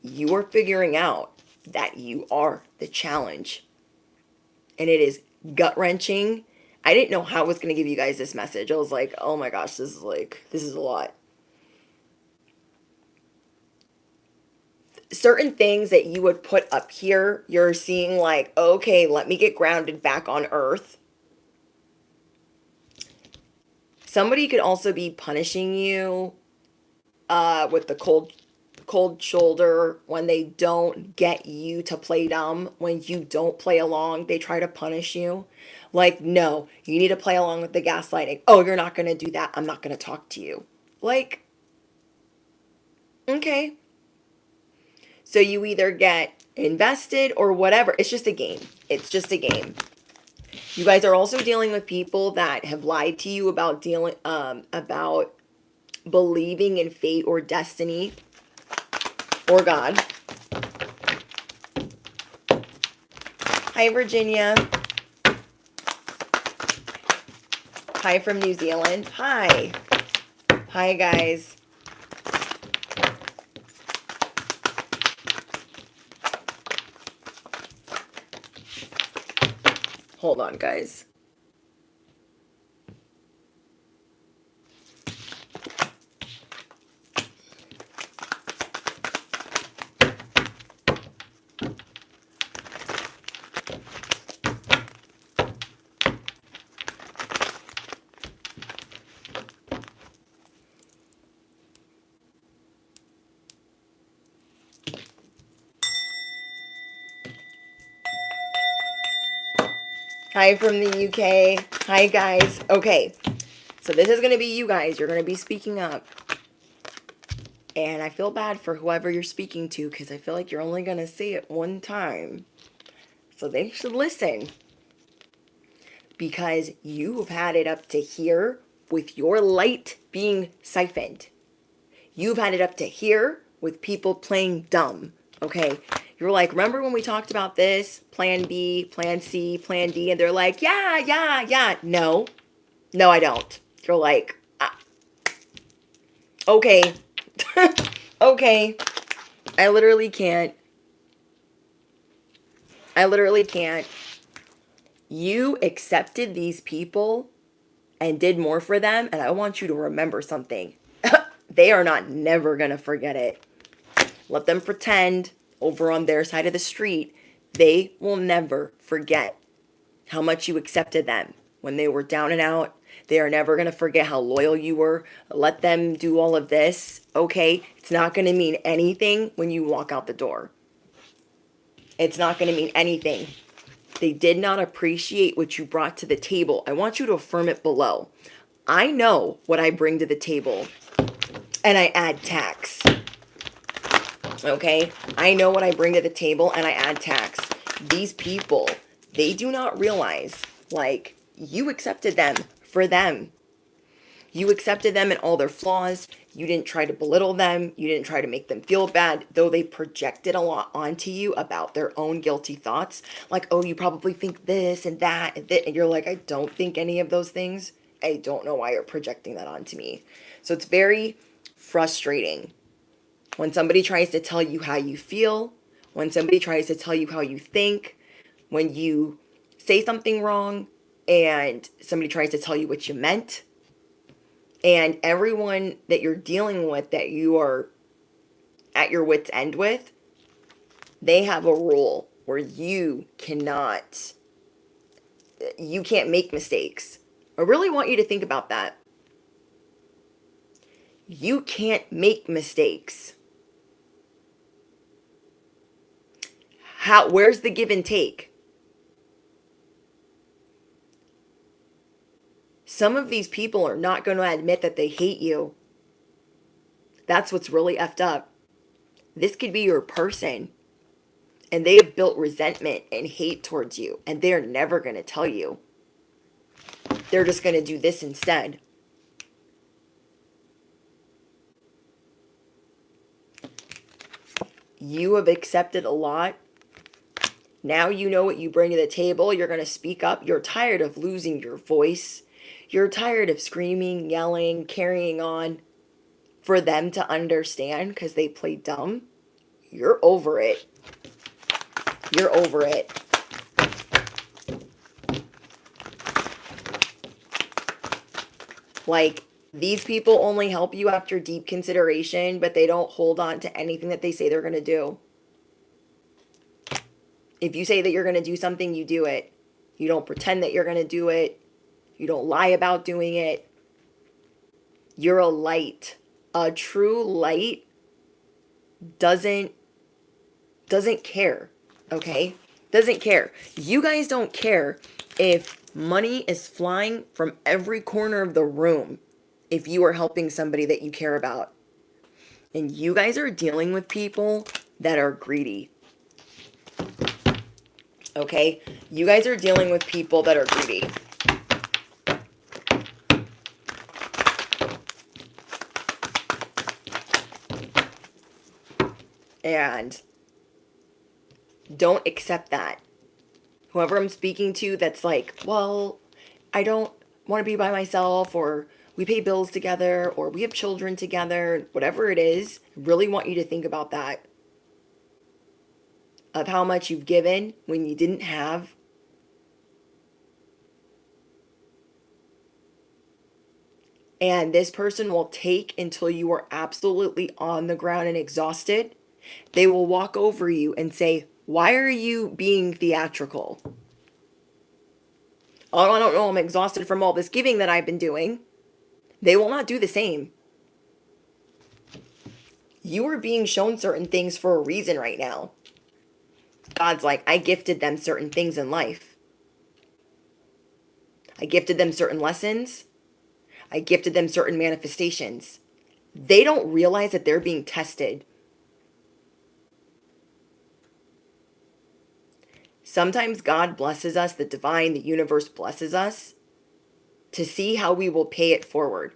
You are figuring out that you are the challenge. And it is gut-wrenching. I didn't know how I was going to give you guys this message. I was like, oh my gosh, this is a lot. Certain things that you would put up here, you're seeing like, okay, let me get grounded back on earth. Somebody could also be punishing you with the cold shoulder when they don't get you to play dumb. When you don't play along, they try to punish you. Like, no, you need to play along with the gaslighting. Oh, you're not going to do that. I'm not going to talk to you. Like, okay. So you either get invested or whatever. It's just a game. It's just a game. You guys are also dealing with people that have lied to you about about believing in fate or destiny or God. Hi, Virginia. Hi from New Zealand. Hi. Hi, guys. Hold on, guys. Hi from the UK. Hi, guys. Okay, so this is going to be you guys. You're going to be speaking up. And I feel bad for whoever you're speaking to because I feel like you're only going to say it one time. So they should listen. Because you have had it up to here with your light being siphoned. You've had it up to here with people playing dumb. Okay? You're like, remember when we talked about this? Plan B, plan C, plan D. And they're like, yeah. No, I don't. You're like, okay. Okay. I literally can't. You accepted these people and did more for them. And I want you to remember something. They are not never going to forget it. Let them pretend over on their side of the street. They will never forget how much you accepted them when they were down and out. They are never going to forget how loyal you were. Let them do all of this, okay? It's not going to mean anything when you walk out the door. It's not going to mean anything. They did not appreciate what you brought to the table. I want you to affirm it below. I know what I bring to the table, and I add tax. Okay? I know what I bring to the table, and I add tax. These people, they do not realize, like, you accepted them for them. You accepted them and all their flaws. You didn't try to belittle them. You didn't try to make them feel bad, though they projected a lot onto you about their own guilty thoughts. Like, oh, you probably think this and that and that. And you're like, I don't think any of those things. I don't know why you're projecting that onto me. So it's very frustrating when somebody tries to tell you how you feel, when somebody tries to tell you how you think, when you say something wrong and somebody tries to tell you what you meant. And everyone that you're dealing with, that you are at your wit's end with, they have a rule where you can't make mistakes. I really want you to think about that. You can't make mistakes. Where's the give and take? Some of these people are not going to admit that they hate you. That's what's really effed up. This could be your person. And they have built resentment and hate towards you. And they're never going to tell you. They're just going to do this instead. You have accepted a lot. Now you know what you bring to the table. You're going to speak up. You're tired of losing your voice. You're tired of screaming, yelling, carrying on for them to understand because they play dumb. You're over it. You're over it. Like, these people only help you after deep consideration, but they don't hold on to anything that they say they're going to do. If you say that you're going to do something, you do it. You don't pretend that you're going to do it. You don't lie about doing it. You're a light. A true light doesn't care, okay? Doesn't care. You guys don't care if money is flying from every corner of the room if you are helping somebody that you care about. And you guys are dealing with people that are greedy. Okay? You guys are dealing with people that are greedy. And don't accept that. Whoever I'm speaking to that's like, well, I don't want to be by myself, or we pay bills together, or we have children together, whatever it is, I really want you to think about that. Of how much you've given when you didn't have. And this person will take until you are absolutely on the ground and exhausted. They will walk over you and say, why are you being theatrical? Oh, I don't know, I'm exhausted from all this giving that I've been doing. They will not do the same. You are being shown certain things for a reason right now. God's like, I gifted them certain things in life. I gifted them certain lessons. I gifted them certain manifestations. They don't realize that they're being tested. Sometimes God blesses us, the divine, the universe blesses us to see how we will pay it forward.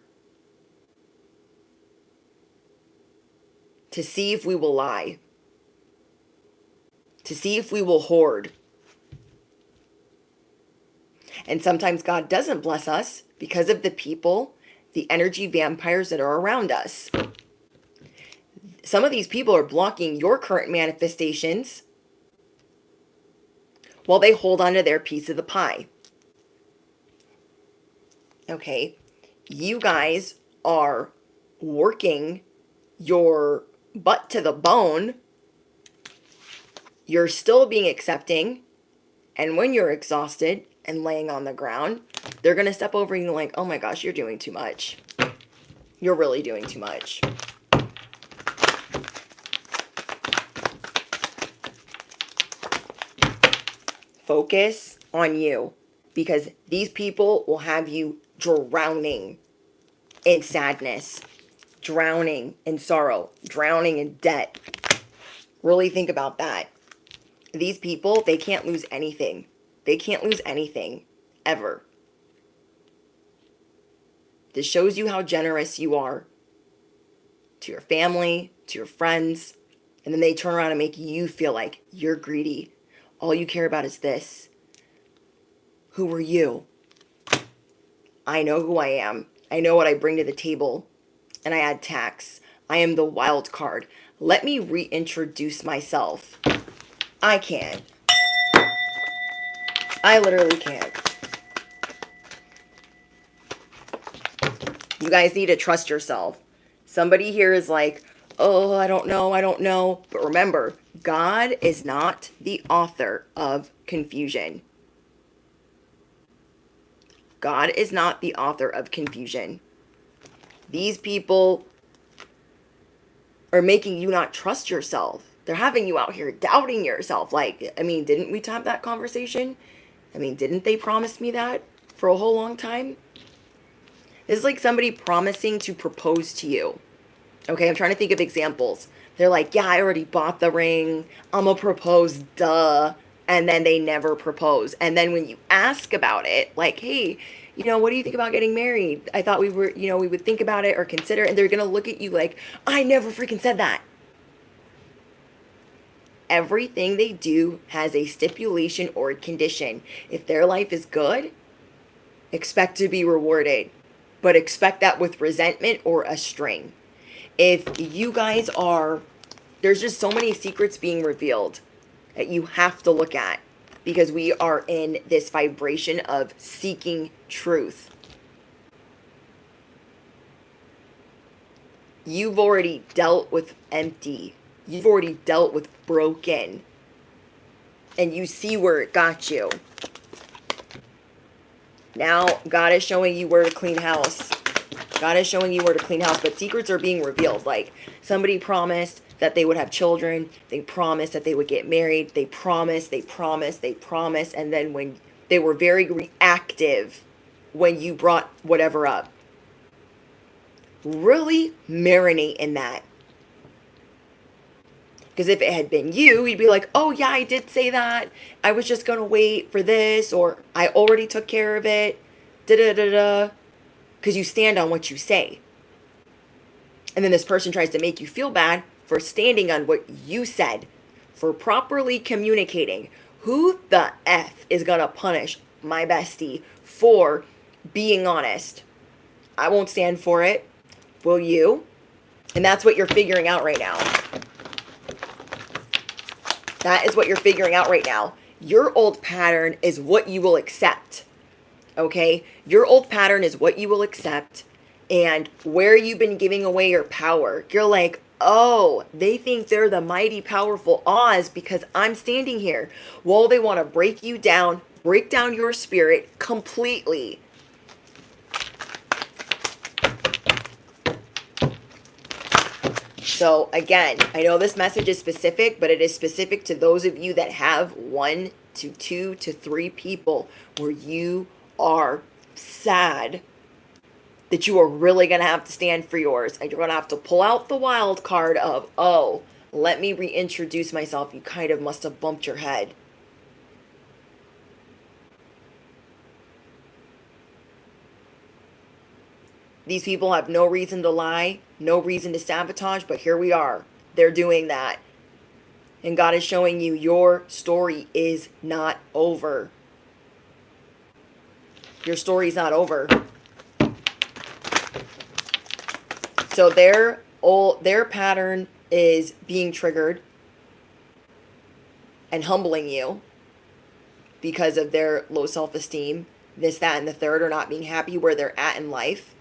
To see if we will lie. To see if we will hoard. And sometimes God doesn't bless us because of the people, the energy vampires that are around us. Some of these people are blocking your current manifestations while they hold on to their piece of the pie. Okay, you guys are working your butt to the bone. You're still being accepting. And when you're exhausted and laying on the ground, they're going to step over you like, oh my gosh, you're doing too much. You're really doing too much. Focus on you, because these people will have you drowning in sadness, drowning in sorrow, drowning in debt. Really think about that. These people, they can't lose anything. They can't lose anything, ever. This shows you how generous you are to your family, to your friends, and then they turn around and make you feel like you're greedy. All you care about is this. Who are you? I know who I am. I know what I bring to the table, and I add tax. I am the wild card. Let me reintroduce myself. I can't. I literally can't. You guys need to trust yourself. Somebody here is like, oh, I don't know. But remember, God is not the author of confusion. God is not the author of confusion. These people are making you not trust yourself. They're having you out here doubting yourself. Like, I mean, didn't we have that conversation? I mean, didn't they promise me that for a whole long time? It's like somebody promising to propose to you. Okay, I'm trying to think of examples. They're like, yeah, I already bought the ring. I'm gonna propose, duh. And then they never propose. And then when you ask about it, like, hey, what do you think about getting married? I thought we were, we would think about it or consider it. And they're gonna look at you like, I never freaking said that. Everything they do has a stipulation or a condition. If their life is good, expect to be rewarded. But expect that with resentment or a string. If you guys are, there's just so many secrets being revealed that you have to look at, because we are in this vibration of seeking truth. You've already dealt with empty. You've already dealt with broken. And you see where it got you. Now God is showing you where to clean house. God is showing you where to clean house, but secrets are being revealed. Like somebody promised that they would have children. They promised that they would get married. They promised, they promised, they promised. And then when they were very reactive when you brought whatever up, really marinate in that. Because if it had been you, you'd be like, oh yeah, I did say that. I was just going to wait for this, or I already took care of it. Da da da da. Because you stand on what you say. And then this person tries to make you feel bad for standing on what you said, for properly communicating. Who the F is going to punish my bestie for being honest? I won't stand for it. Will you? And that's what you're figuring out right now. That is what you're figuring out right now. Your old pattern is what you will accept. Okay? Your old pattern is what you will accept. And where you've been giving away your power. You're like, oh, they think they're the mighty powerful Oz because I'm standing here. Well, they want to break you down, break down your spirit completely. So again, I know this message is specific, but it is specific to those of you that have 1 to 2 to 3 people where you are sad that you are really going to have to stand for yours. And you're going to have to pull out the wild card of, oh, let me reintroduce myself. You kind of must have bumped your head. These people have no reason to lie, no reason to sabotage, but here we are. They're doing that. And God is showing you your story is not over. Your story's not over. So their pattern is being triggered and humbling you because of their low self-esteem, this, that, and the third, or not being happy where they're at in life.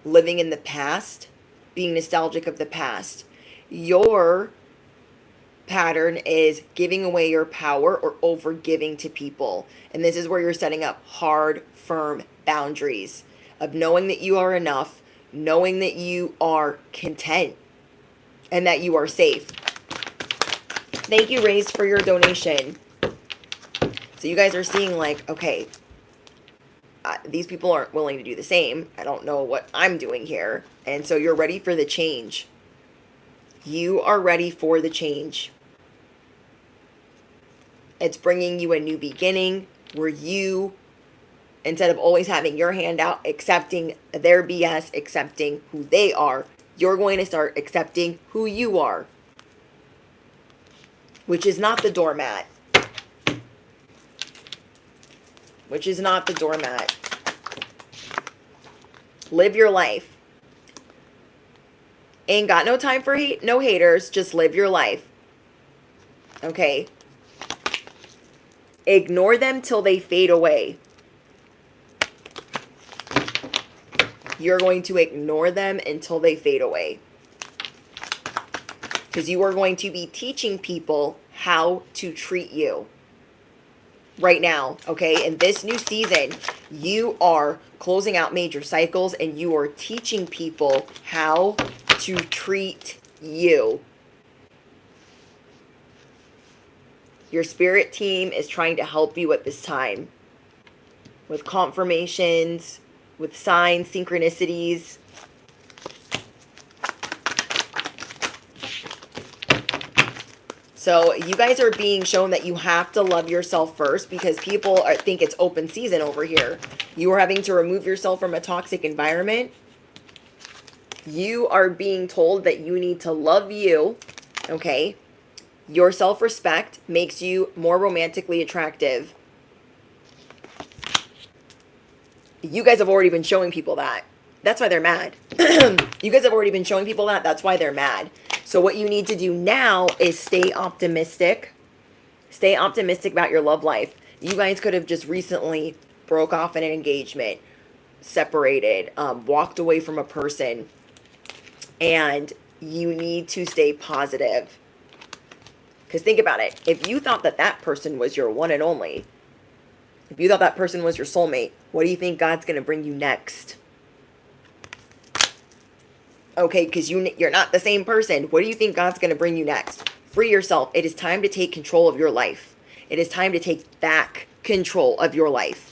Living in the past, being nostalgic of the past. Your pattern is giving away your power or over giving to people. And this is where you're setting up hard, firm boundaries of knowing that you are enough, knowing that you are content, and that you are safe. Thank you, Raised, for your donation. So you guys are seeing like, okay, these people aren't willing to do the same. I don't know what I'm doing here. And so you're ready for the change. You are ready for the change. It's bringing you a new beginning where you, instead of always having your hand out, accepting their BS, accepting who they are, you're going to start accepting who you are. Which is not the doormat. Which is not the doormat. Live your life. Ain't got no time for no haters. Just live your life. Okay? Ignore them till they fade away. You're going to ignore them until they fade away. Because you are going to be teaching people how to treat you. Right now, okay? In this new season, you are closing out major cycles and you are teaching people how to treat you. Your spirit team is trying to help you at this time with confirmations, with signs, synchronicities. So you guys are being shown that you have to love yourself first because people think it's open season over here. You are having to remove yourself from a toxic environment. You are being told that you need to love you, okay? Your self-respect makes you more romantically attractive. You guys have already been showing people that. That's why they're mad. You guys have already been showing people that. That's why they're mad. So what you need to do now is stay optimistic. Stay optimistic about your love life. You guys could have just recently broke off in an engagement, separated, walked away from a person. And you need to stay positive. Because think about it. If you thought that that person was your one and only, if you thought that person was your soulmate, what do you think God's going to bring you next? Okay, because you're not the same person. What do you think God's going to bring you next? Free yourself. It is time to take control of your life. It is time to take back control of your life.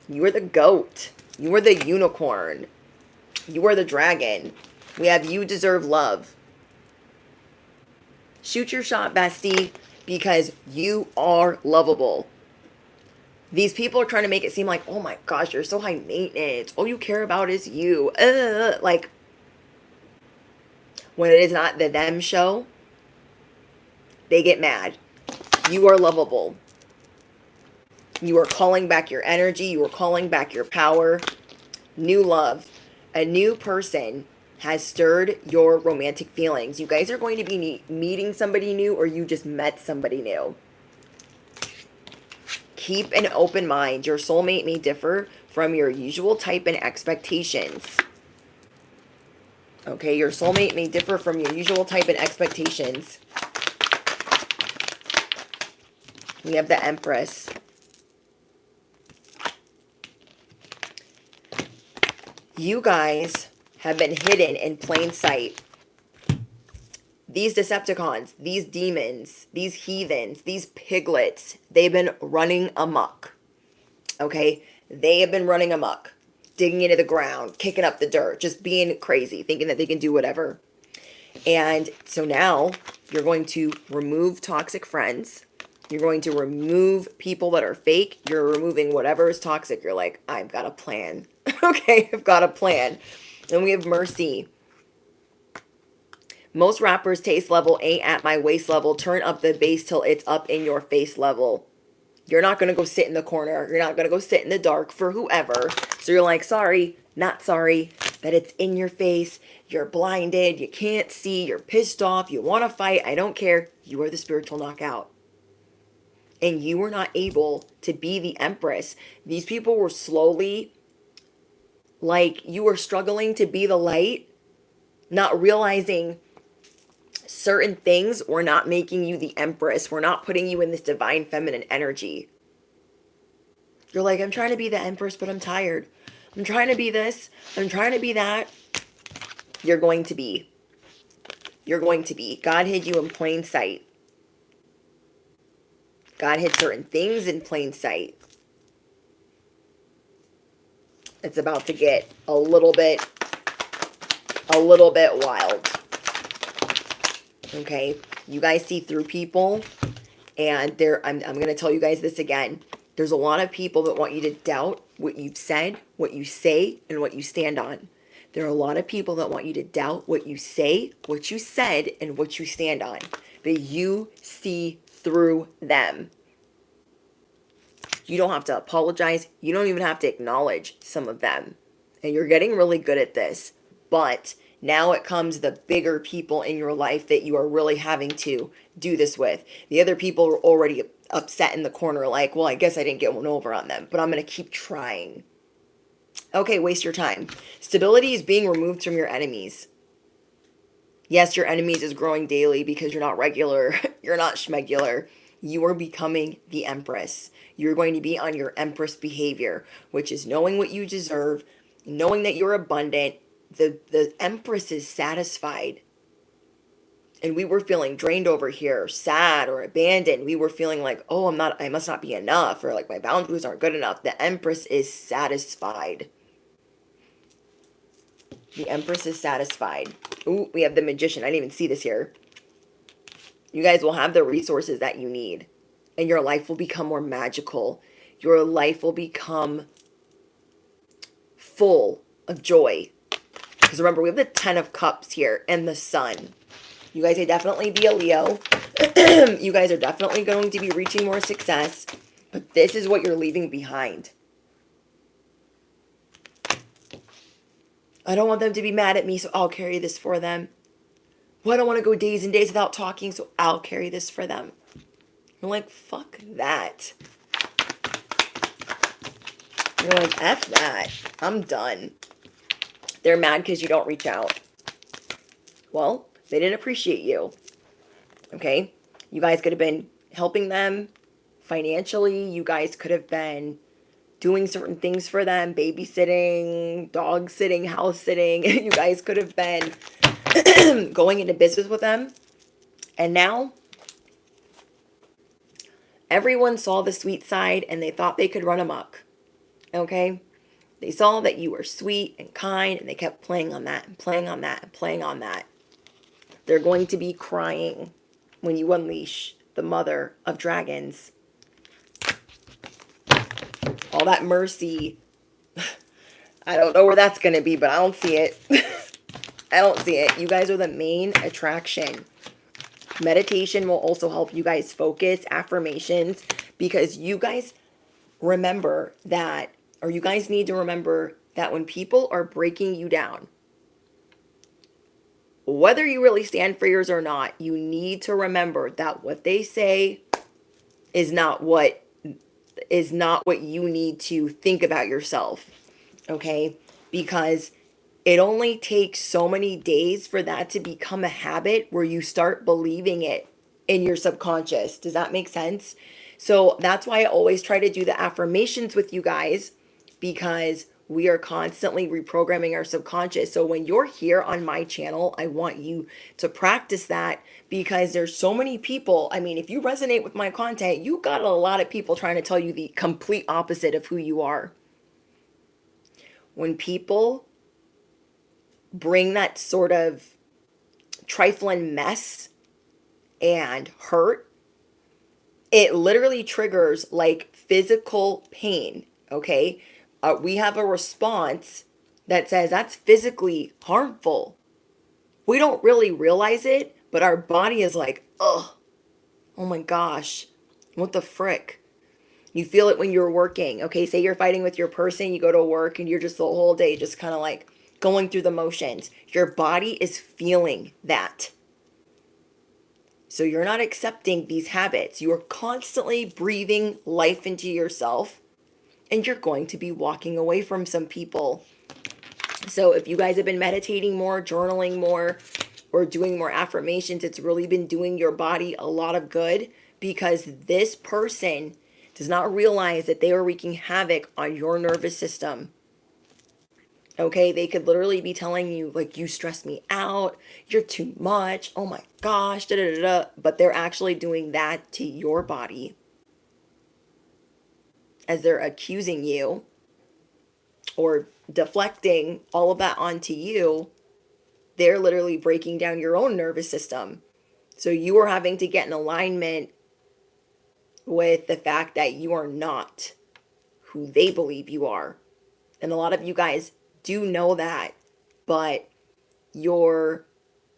You are the goat. You are the unicorn. You are the dragon. We have you deserve love. Shoot your shot, bestie, because you are lovable. These people are trying to make it seem like, oh my gosh, you're so high maintenance. All you care about is you. Like, when it is not the them show, they get mad. You are lovable. You are calling back your energy. You are calling back your power. New love. A new person has stirred your romantic feelings. You guys are going to be meeting somebody new, or you just met somebody new. Keep an open mind. Your soulmate may differ from your usual type and expectations. Okay, your soulmate may differ from your usual type and expectations. We have the Empress. You guys have been hidden in plain sight. These Decepticons, these demons, these heathens, these piglets, they've been running amok. Okay? They have been running amok. Digging into the ground, kicking up the dirt, just being crazy, thinking that they can do whatever. And so now you're going to remove toxic friends. You're going to remove people that are fake. You're removing whatever is toxic. You're like, I've got a plan. Okay, I've got a plan. And we have Mercy. Most rappers' taste level ain't at my waist level. Turn up the bass till it's up in your face level. You're not going to go sit in the corner. You're not going to go sit in the dark for whoever. So you're like, sorry, not sorry that it's in your face. You're blinded. You can't see. You're pissed off. You want to fight. I don't care. You are the spiritual knockout. And you were not able to be the Empress. These people were slowly, like, you were struggling to be the light, not realizing certain things were not making you the Empress. We're not putting you in this divine feminine energy. You're like, I'm trying to be the Empress, but I'm tired. I'm trying to be this. I'm trying to be that. You're going to be. You're going to be. God hid you in plain sight. God hid certain things in plain sight. It's about to get a little bit wild. Okay? You guys see through people, and I'm going to tell you guys this again. There's a lot of people that want you to doubt what you've said, what you say, and what you stand on. There are a lot of people that want you to doubt what you say, what you said, and what you stand on. But you see through them. You don't have to apologize. You don't even have to acknowledge some of them. And you're getting really good at this. But now it comes the bigger people in your life that you are really having to do this with. The other people are already upset in the corner like, well, I guess I didn't get one over on them, but I'm going to keep trying. Okay, waste your time. Stability is being removed from your enemies. Yes, your enemies is growing daily because you're not regular. You're not schmegular. You are becoming the Empress. You're going to be on your Empress behavior, which is knowing what you deserve, knowing that you're abundant. The Empress is satisfied. And we were feeling drained over here, sad or abandoned. We were feeling like, oh, I must not be enough, or like my boundaries aren't good enough. The Empress is satisfied. The Empress is satisfied. Ooh, we have the Magician. I didn't even see this here. You guys will have the resources that you need. And your life will become more magical. Your life will become full of joy. Because remember, we have the 10 of Cups here and the Sun. You guys are definitely be a Leo. You guys are definitely going to be reaching more success. But this is what you're leaving behind. I don't want them to be mad at me, so I'll carry this for them. Well, I don't want to go days and days without talking, so I'll carry this for them. You're like, fuck that. You're like, F that. I'm done. They're mad because you don't reach out. Well, they didn't appreciate you. Okay? You guys could have been helping them financially. You guys could have been doing certain things for them, babysitting, dog sitting, house sitting. You guys could have been going into business with them. And now everyone saw the sweet side and they thought they could run amok. Okay? They saw that you were sweet and kind, and they kept playing on that and playing on that and playing on that. They're going to be crying when you unleash the mother of dragons. All that mercy. I don't know where that's going to be, but I don't see it. I don't see it. You guys are the main attraction. Meditation will also help you guys focus, affirmations, because you guys remember that, or you guys need to remember that when people are breaking you down, whether you really stand for yours or not, you need to remember that what they say is not what you need to think about yourself. Okay? Because it only takes so many days for that to become a habit where you start believing it in your subconscious. Does that make sense? So that's why I always try to do the affirmations with you guys, because we are constantly reprogramming our subconscious. So when you're here on my channel, I want you to practice that, because there's so many people. I mean, if you resonate with my content, you got a lot of people trying to tell you the complete opposite of who you are. When people bring that sort of trifling mess and hurt, it literally triggers like physical pain. Okay? We have a response that says that's physically harmful. We don't really realize it, but our body is like, ugh, oh my gosh, what the frick? You feel it when you're working. Okay, say you're fighting with your person, you go to work and you're just the whole day just kind of like going through the motions. Your body is feeling that. So you're not accepting these habits. You are constantly breathing life into yourself, and you're going to be walking away from some people. So if you guys have been meditating more, journaling more, or doing more affirmations, it's really been doing your body a lot of good, because this person does not realize that they are wreaking havoc on your nervous system. Okay, they could literally be telling you, like, you stress me out, you're too much, oh my gosh, da da da da. But they're actually doing that to your body. As they're accusing you or deflecting all of that onto you, they're literally breaking down your own nervous system. So you are having to get in alignment with the fact that you are not who they believe you are. And a lot of you guys do know that, but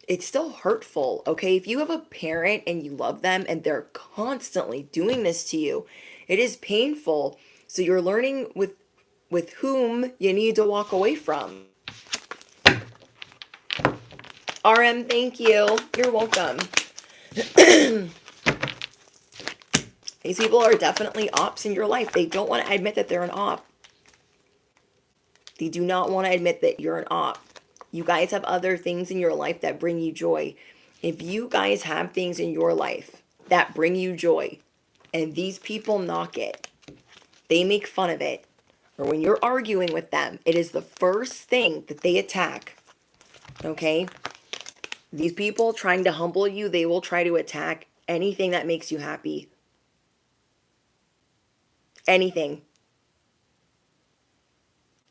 it's still hurtful. Okay, if you have a parent and you love them and they're constantly doing this to you, it is painful. So you're learning with whom you need to walk away from. RM, thank you. You're welcome. These people are definitely ops in your life. They don't want to admit that they're an op. They do not want to admit that you're an op. You guys have other things in your life that bring you joy. If you guys have things in your life that bring you joy, and these people knock it, they make fun of it, or when you're arguing with them, it is the first thing that they attack. Okay? These people trying to humble you, they will try to attack anything that makes you happy. Anything.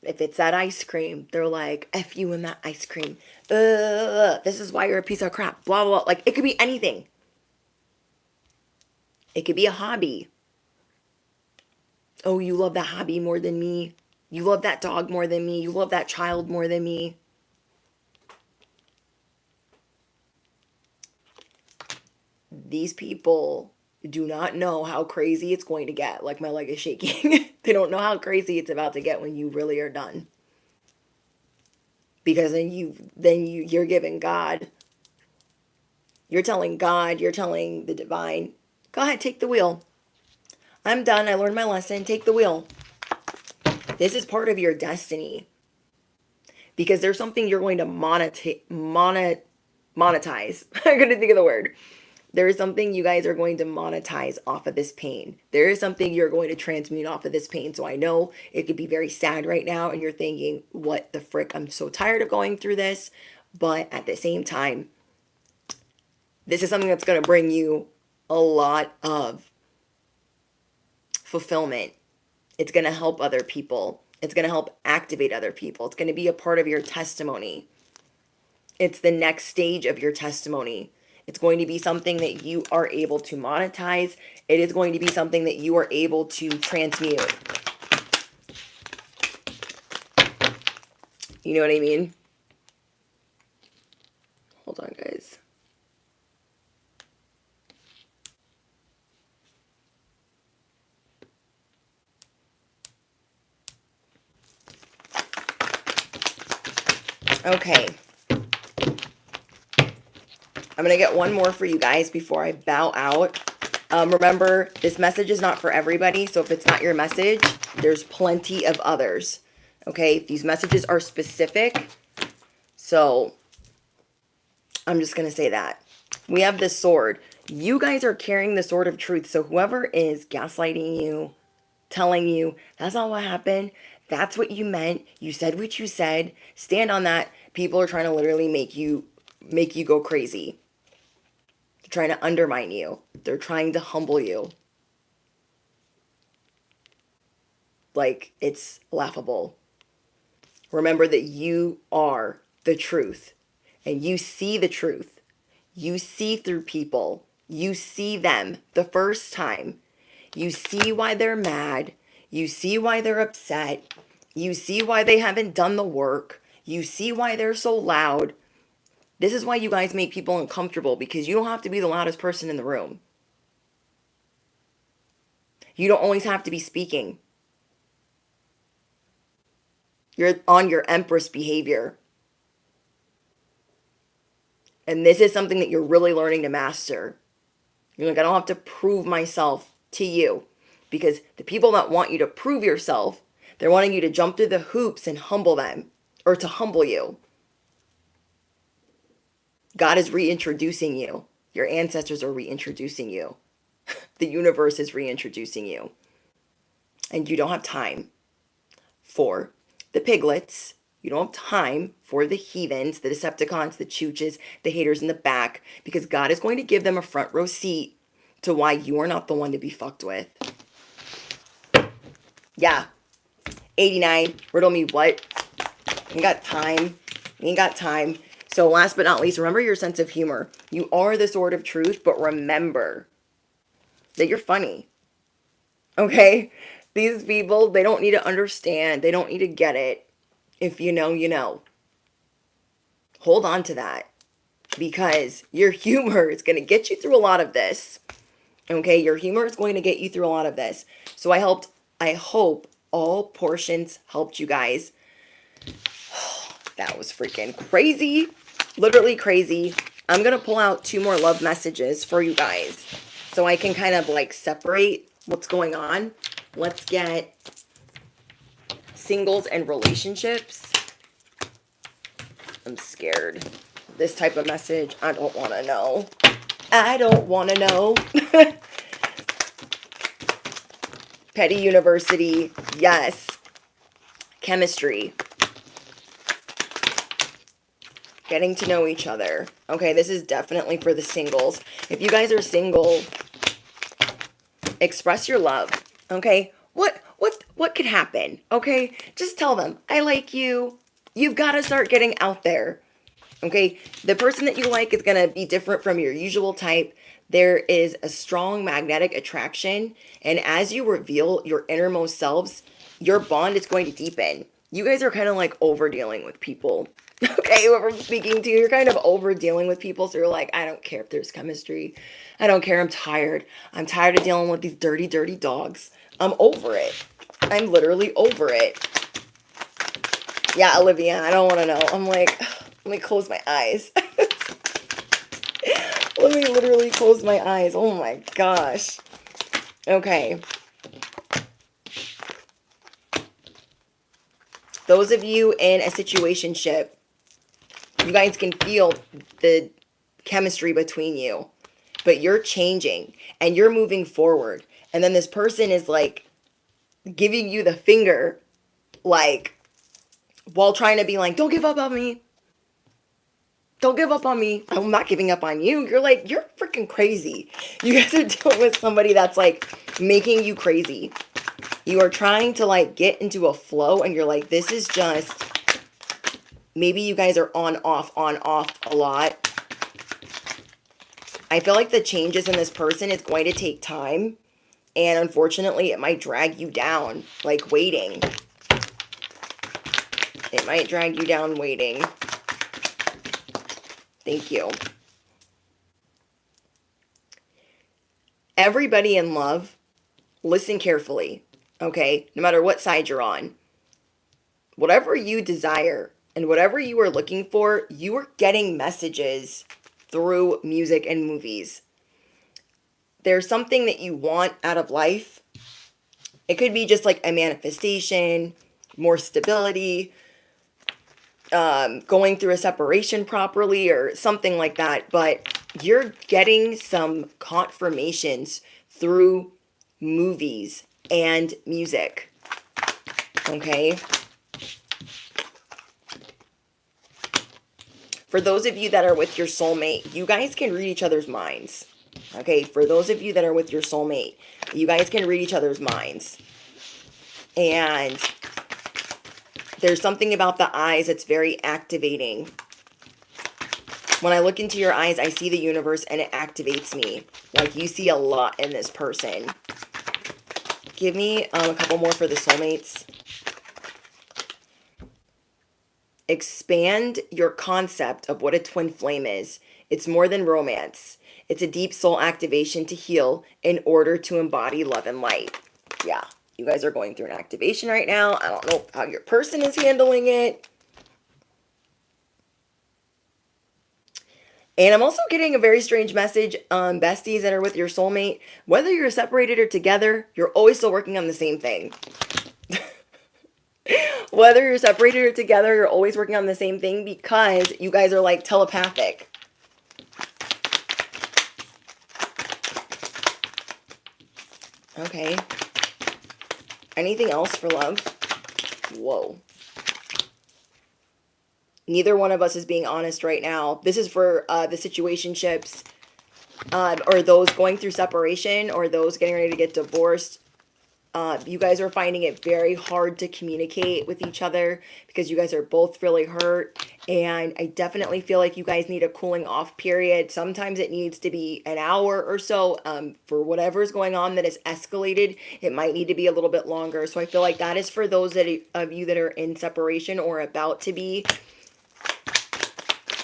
If it's that ice cream, they're like, F you and that ice cream. This is why you're a piece of crap. Blah, blah, blah. Like, it could be anything. It could be a hobby. Oh, you love that hobby more than me. You love that dog more than me. You love that child more than me. These people do not know how crazy it's going to get. Like, my leg is shaking. They don't know how crazy it's about to get when you really are done. Because you're giving God. You're telling God, you're telling the divine, go ahead, take the wheel. I'm done. I learned my lesson. Take the wheel. This is part of your destiny. Because there's something you're going to monetize. I couldn't think of the word. There is something you guys are going to monetize off of this pain. There is something you're going to transmute off of this pain. So I know it could be very sad right now and you're thinking, what the frick? I'm so tired of going through this. But at the same time, this is something that's going to bring you a lot of fulfillment. It's going to help other people. It's going to help activate other people. It's going to be a part of your testimony. It's the next stage of your testimony. It's going to be something that you are able to monetize. It is going to be something that you are able to transmute. You know what I mean? Hold on, guys. Okay. I'm going to get one more for you guys before I bow out. Remember, this message is not for everybody. So if it's not your message, there's plenty of others. Okay. These messages are specific. So I'm just going to say that. We have this sword. You guys are carrying the sword of truth. So whoever is gaslighting you, telling you that's not what happened, that's what you meant, you said what you said, stand on that. People are trying to literally make you go crazy. They're trying to undermine you. They're trying to humble you. Like, it's laughable. Remember that you are the truth, and you see the truth. You see through people. You see them the first time. You see why they're mad. You see why they're upset. You see why they haven't done the work. You see why they're so loud. This is why you guys make people uncomfortable, because you don't have to be the loudest person in the room. You don't always have to be speaking. You're on your empress behavior. And this is something that you're really learning to master. You're like, I don't have to prove myself to you. Because the people that want you to prove yourself, they're wanting you to jump through the hoops and humble them. Or to humble you. God is reintroducing you. Your ancestors are reintroducing you. The universe is reintroducing you. And you don't have time for the piglets. You don't have time for the heathens, the Decepticons, the chooches, the haters in the back. Because God is going to give them a front row seat to why you are not the one to be fucked with. Yeah. 89. Riddle me what? You ain't got time. You ain't got time. So last but not least, remember your sense of humor. You are the sword of truth, but remember that you're funny. Okay? These people, they don't need to understand. They don't need to get it. If you know, you know. Hold on to that. Because your humor is going to get you through a lot of this. Okay? Your humor is going to get you through a lot of this. So I hope all portions helped you guys. That was freaking crazy. Literally crazy. I'm going to pull out 2 more love messages for you guys. So I can kind of like separate what's going on. Let's get singles and relationships. I'm scared. This type of message, I don't want to know. I don't want to know. Petty University, yes. Chemistry. Getting to know each other. Okay, this is definitely for the singles. If you guys are single, express your love. Okay? What could happen? Okay? Just tell them, I like you. You've got to start getting out there. Okay? The person that you like is going to be different from your usual type. There is a strong magnetic attraction. And as you reveal your innermost selves, your bond is going to deepen. You guys are kind of like over dealing with people. Okay, whoever I'm speaking to, you're kind of over dealing with people. So you're like, I don't care if there's chemistry. I don't care. I'm tired. I'm tired of dealing with these dirty, dirty dogs. I'm over it. I'm literally over it. Yeah, Olivia, I don't want to know. I'm like, let me close my eyes. Let me literally close my eyes. Oh my gosh. Okay. Those of you in a situationship, you guys can feel the chemistry between you. but you're changing and you're moving forward. And then this person is like giving you the finger, like, while trying to be like, don't give up on me. Don't give up on me. I'm not giving up on you. You're like, you're freaking crazy. You guys are dealing with somebody that's like making you crazy. You are trying to like get into a flow and you're like, this is just, maybe you guys are on, off a lot. I feel like the changes in this person is going to take time. And unfortunately, it might drag you down, like waiting. It might drag you down waiting. Thank you. Everybody in love, listen carefully, okay? No matter what side you're on. Whatever you desire and whatever you are looking for, you are getting messages through music and movies. There's something that you want out of life. It could be just like a manifestation, more stability, going through a separation properly or something like that. But you're getting some confirmations through movies and music. Okay? For those of you that are with your soulmate, you guys can read each other's minds. Okay? For those of you that are with your soulmate, you guys can read each other's minds. And there's something about the eyes that's very activating. When I look into your eyes, I see the universe and it activates me. Like you see a lot in this person. Give me a couple more for the soulmates. Expand your concept of what a twin flame is. It's more than romance. It's a deep soul activation to heal in order to embody love and light. Yeah. You guys are going through an activation right now. I don't know how your person is handling it. And I'm also getting a very strange message, besties that are with your soulmate. Whether you're separated or together, you're always still working on the same thing. Whether you're separated or together, you're always working on the same thing because you guys are like telepathic. Okay. Anything else for love? Whoa. Neither one of us is being honest right now. This is for the situationships, or those going through separation, or those getting ready to get divorced. You guys are finding it very hard to communicate with each other because you guys are both really hurt. And I definitely feel like you guys need a cooling off period. Sometimes it needs to be an hour or so. For whatever's going on that is escalated, it might need to be a little bit longer. So I feel like that is for those of you that are in separation or about to be.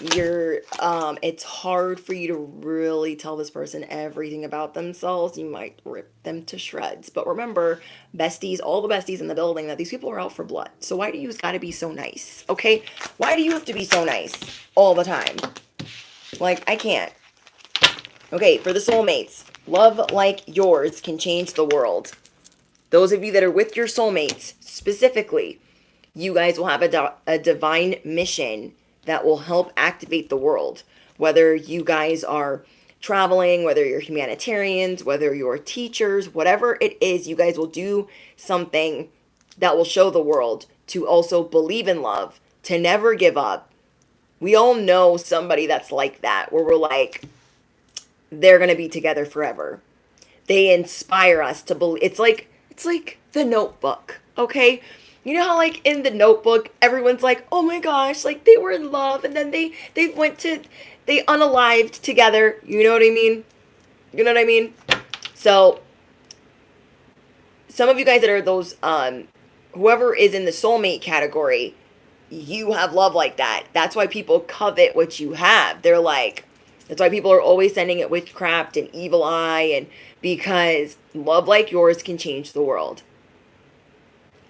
It's hard for you to really tell this person everything about themselves. You might rip them to shreds. But remember, besties, all the besties in the building, that these people are out for blood. So why do you gotta be so nice? Okay? Why do you have to be so nice all the time? Like, I can't. Okay, for the soulmates, love like yours can change the world. Those of you that are with your soulmates, specifically, you guys will have a divine mission that will help activate the world. Whether you guys are traveling, whether you're humanitarians, whether you're teachers, whatever it is, you guys will do something that will show the world to also believe in love, to never give up. We all know somebody that's like that, where we're like, they're going to be together forever. They inspire us to believe. It's like The Notebook, okay? You know how like in The Notebook, everyone's like, oh my gosh, like they were in love and then they unalived together. You know what I mean? You know what I mean? So some of you guys that are those, whoever is in the soulmate category, you have love like that. That's why people covet what you have. They're like, that's why people are always sending it witchcraft and evil eye, and because love like yours can change the world.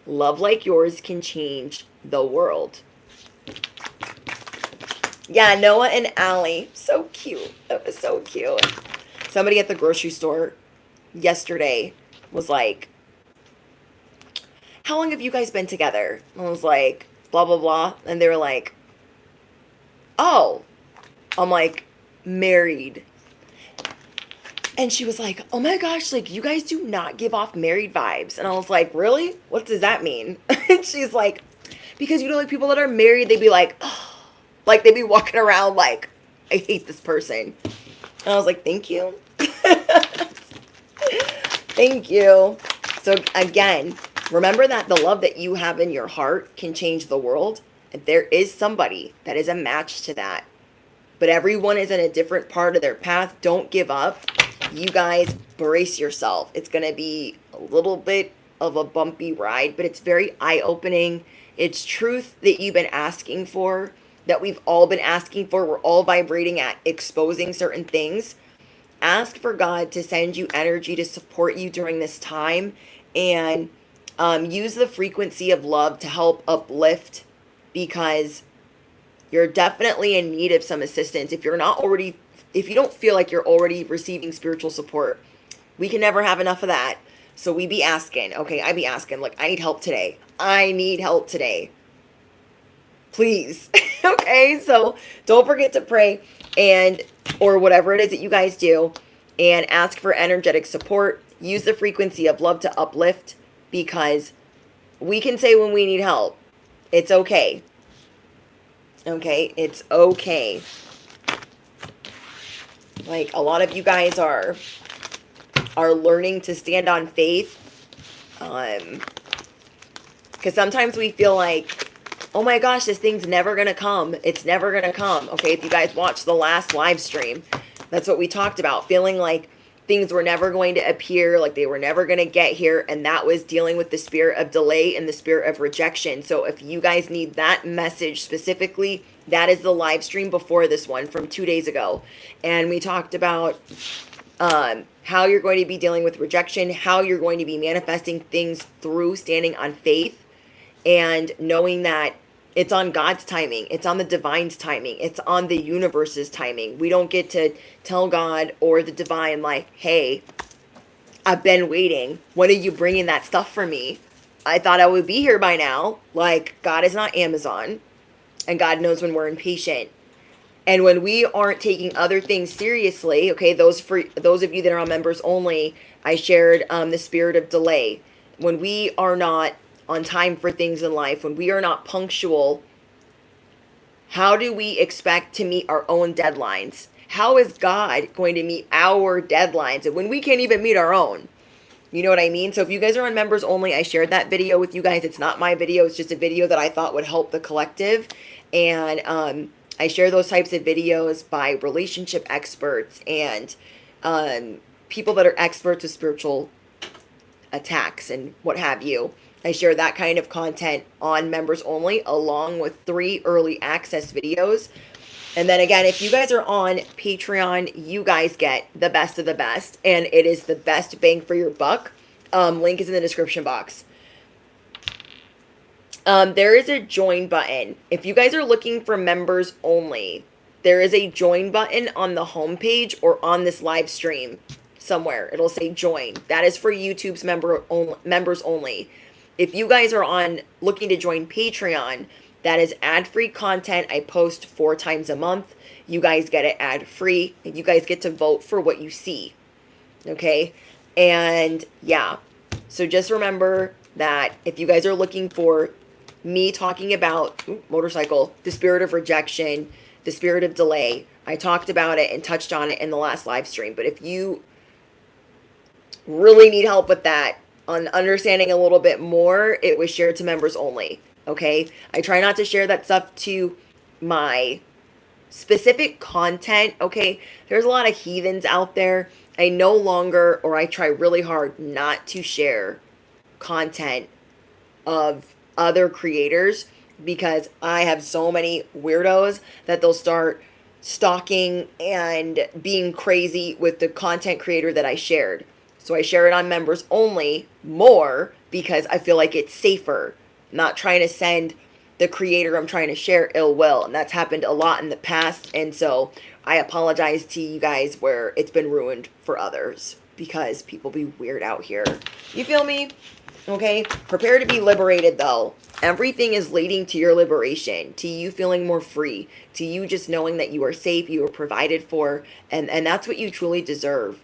Love like yours can change the world. Yeah, Noah and Allie. So cute. That was so cute. Somebody at the grocery store yesterday was like, how long have you guys been together? And I was like, blah, blah, blah. And they were like, oh. I'm like, married. And she was like, oh my gosh, like, you guys do not give off married vibes. And I was like, really? What does that mean? And she's like, because, you know, like, people that are married, they'd be like, oh, like, they'd be walking around like, I hate this person. And I was like, thank you. Thank you. So again, remember that the love that you have in your heart can change the world. And there is somebody that is a match to that. But everyone is in a different part of their path. Don't give up. You guys brace yourself. It's going to be a little bit of a bumpy ride, but it's very eye-opening. It's truth that you've been asking for, that we've all been asking for. We're all vibrating at exposing certain things. Ask for God to send you energy to support you during this time, and use the frequency of love to help uplift, because you're definitely in need of some assistance. If you don't feel like you're already receiving spiritual support, we can never have enough of that. So we be asking, okay, I be asking, like, I need help today. I need help today. Please. Okay, so don't forget to pray, and or whatever it is that you guys do, and ask for energetic support. Use the frequency of love to uplift, because we can say when we need help. It's okay. Okay, it's okay. Like, a lot of you guys are learning to stand on faith. Because sometimes we feel like, oh my gosh, this thing's never going to come. It's never going to come. Okay, if you guys watched the last live stream, that's what we talked about. Feeling like things were never going to appear, like they were never going to get here. And that was dealing with the spirit of delay and the spirit of rejection. So if you guys need that message specifically, that is the live stream before this one from 2 days ago. And we talked about how you're going to be dealing with rejection, how you're going to be manifesting things through standing on faith, and knowing that it's on God's timing. It's on the divine's timing. It's on the universe's timing. We don't get to tell God or the divine, like, hey, I've been waiting. When are you bringing that stuff for me? I thought I would be here by now. Like, God is not Amazon. And God knows when we're impatient. And when we aren't taking other things seriously, okay, those of you that are on members only, I shared the spirit of delay. When we are not on time for things in life, when we are not punctual, how do we expect to meet our own deadlines? How is God going to meet our deadlines when we can't even meet our own? You know what I mean? So if you guys are on members only, I shared that video with you guys. It's not my video. It's just a video that I thought would help the collective. And I share those types of videos by relationship experts and people that are experts with spiritual attacks and what have you. I share that kind of content on members only, along with 3 early access videos. And then again, if you guys are on Patreon, you guys get the best of the best, and it is the best bang for your buck. Link is in the description box. There is a join button. If you guys are looking for members only, there is a join button on the homepage or on this live stream somewhere. It'll say join. That is for YouTube's members only. If you guys are looking to join Patreon, that is ad-free content. I post 4 times a month. You guys get it ad-free, and you guys get to vote for what you see. Okay? And yeah. So just remember that if you guys are looking for me talking about motorcycle, the spirit of rejection, the spirit of delay, I talked about it and touched on it in the last live stream. But if you really need help with that, on understanding a little bit more, it was shared to members only. Okay? I try not to share that stuff to my specific content. Okay? There's a lot of heathens out there. I no longer, or I try really hard not to share content of other creators, because I have so many weirdos that they'll start stalking and being crazy with the content creator that I shared. So I share it on members only more because I feel like it's safer. I'm not trying to send the creator I'm trying to share ill will. And that's happened a lot in the past. And so I apologize to you guys where it's been ruined for others, because people be weird out here. You feel me? Okay? Prepare to be liberated, though. Everything is leading to your liberation, to you feeling more free, to you just knowing that you are safe, you are provided for, and that's what you truly deserve.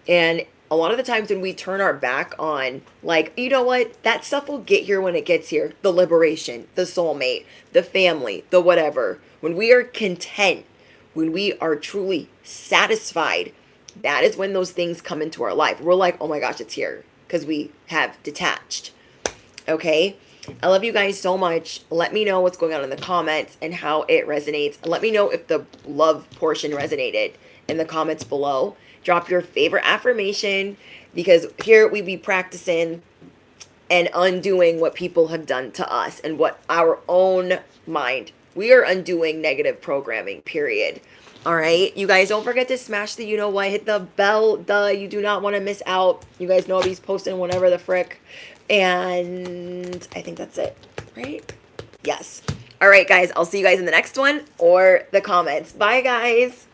And a lot of the times when we turn our back on, like, you know what, that stuff will get here when it gets here. The liberation, the soulmate, the family, the whatever. When we are content, when we are truly satisfied, that is when those things come into our life. We're like, oh my gosh, it's here, because we have detached. Okay? I love you guys so much. Let me know what's going on in the comments and how it resonates. Let me know if the love portion resonated in the comments below. Drop your favorite affirmation, because here we be practicing and undoing what people have done to us and what our own mind. We are undoing negative programming, period. All right, you guys, don't forget to smash the you know what, hit the bell, you do not want to miss out. You guys know he's posting whenever the frick. And I think that's it, right? Yes. All right, guys, I'll see you guys in the next one or the comments. Bye, guys.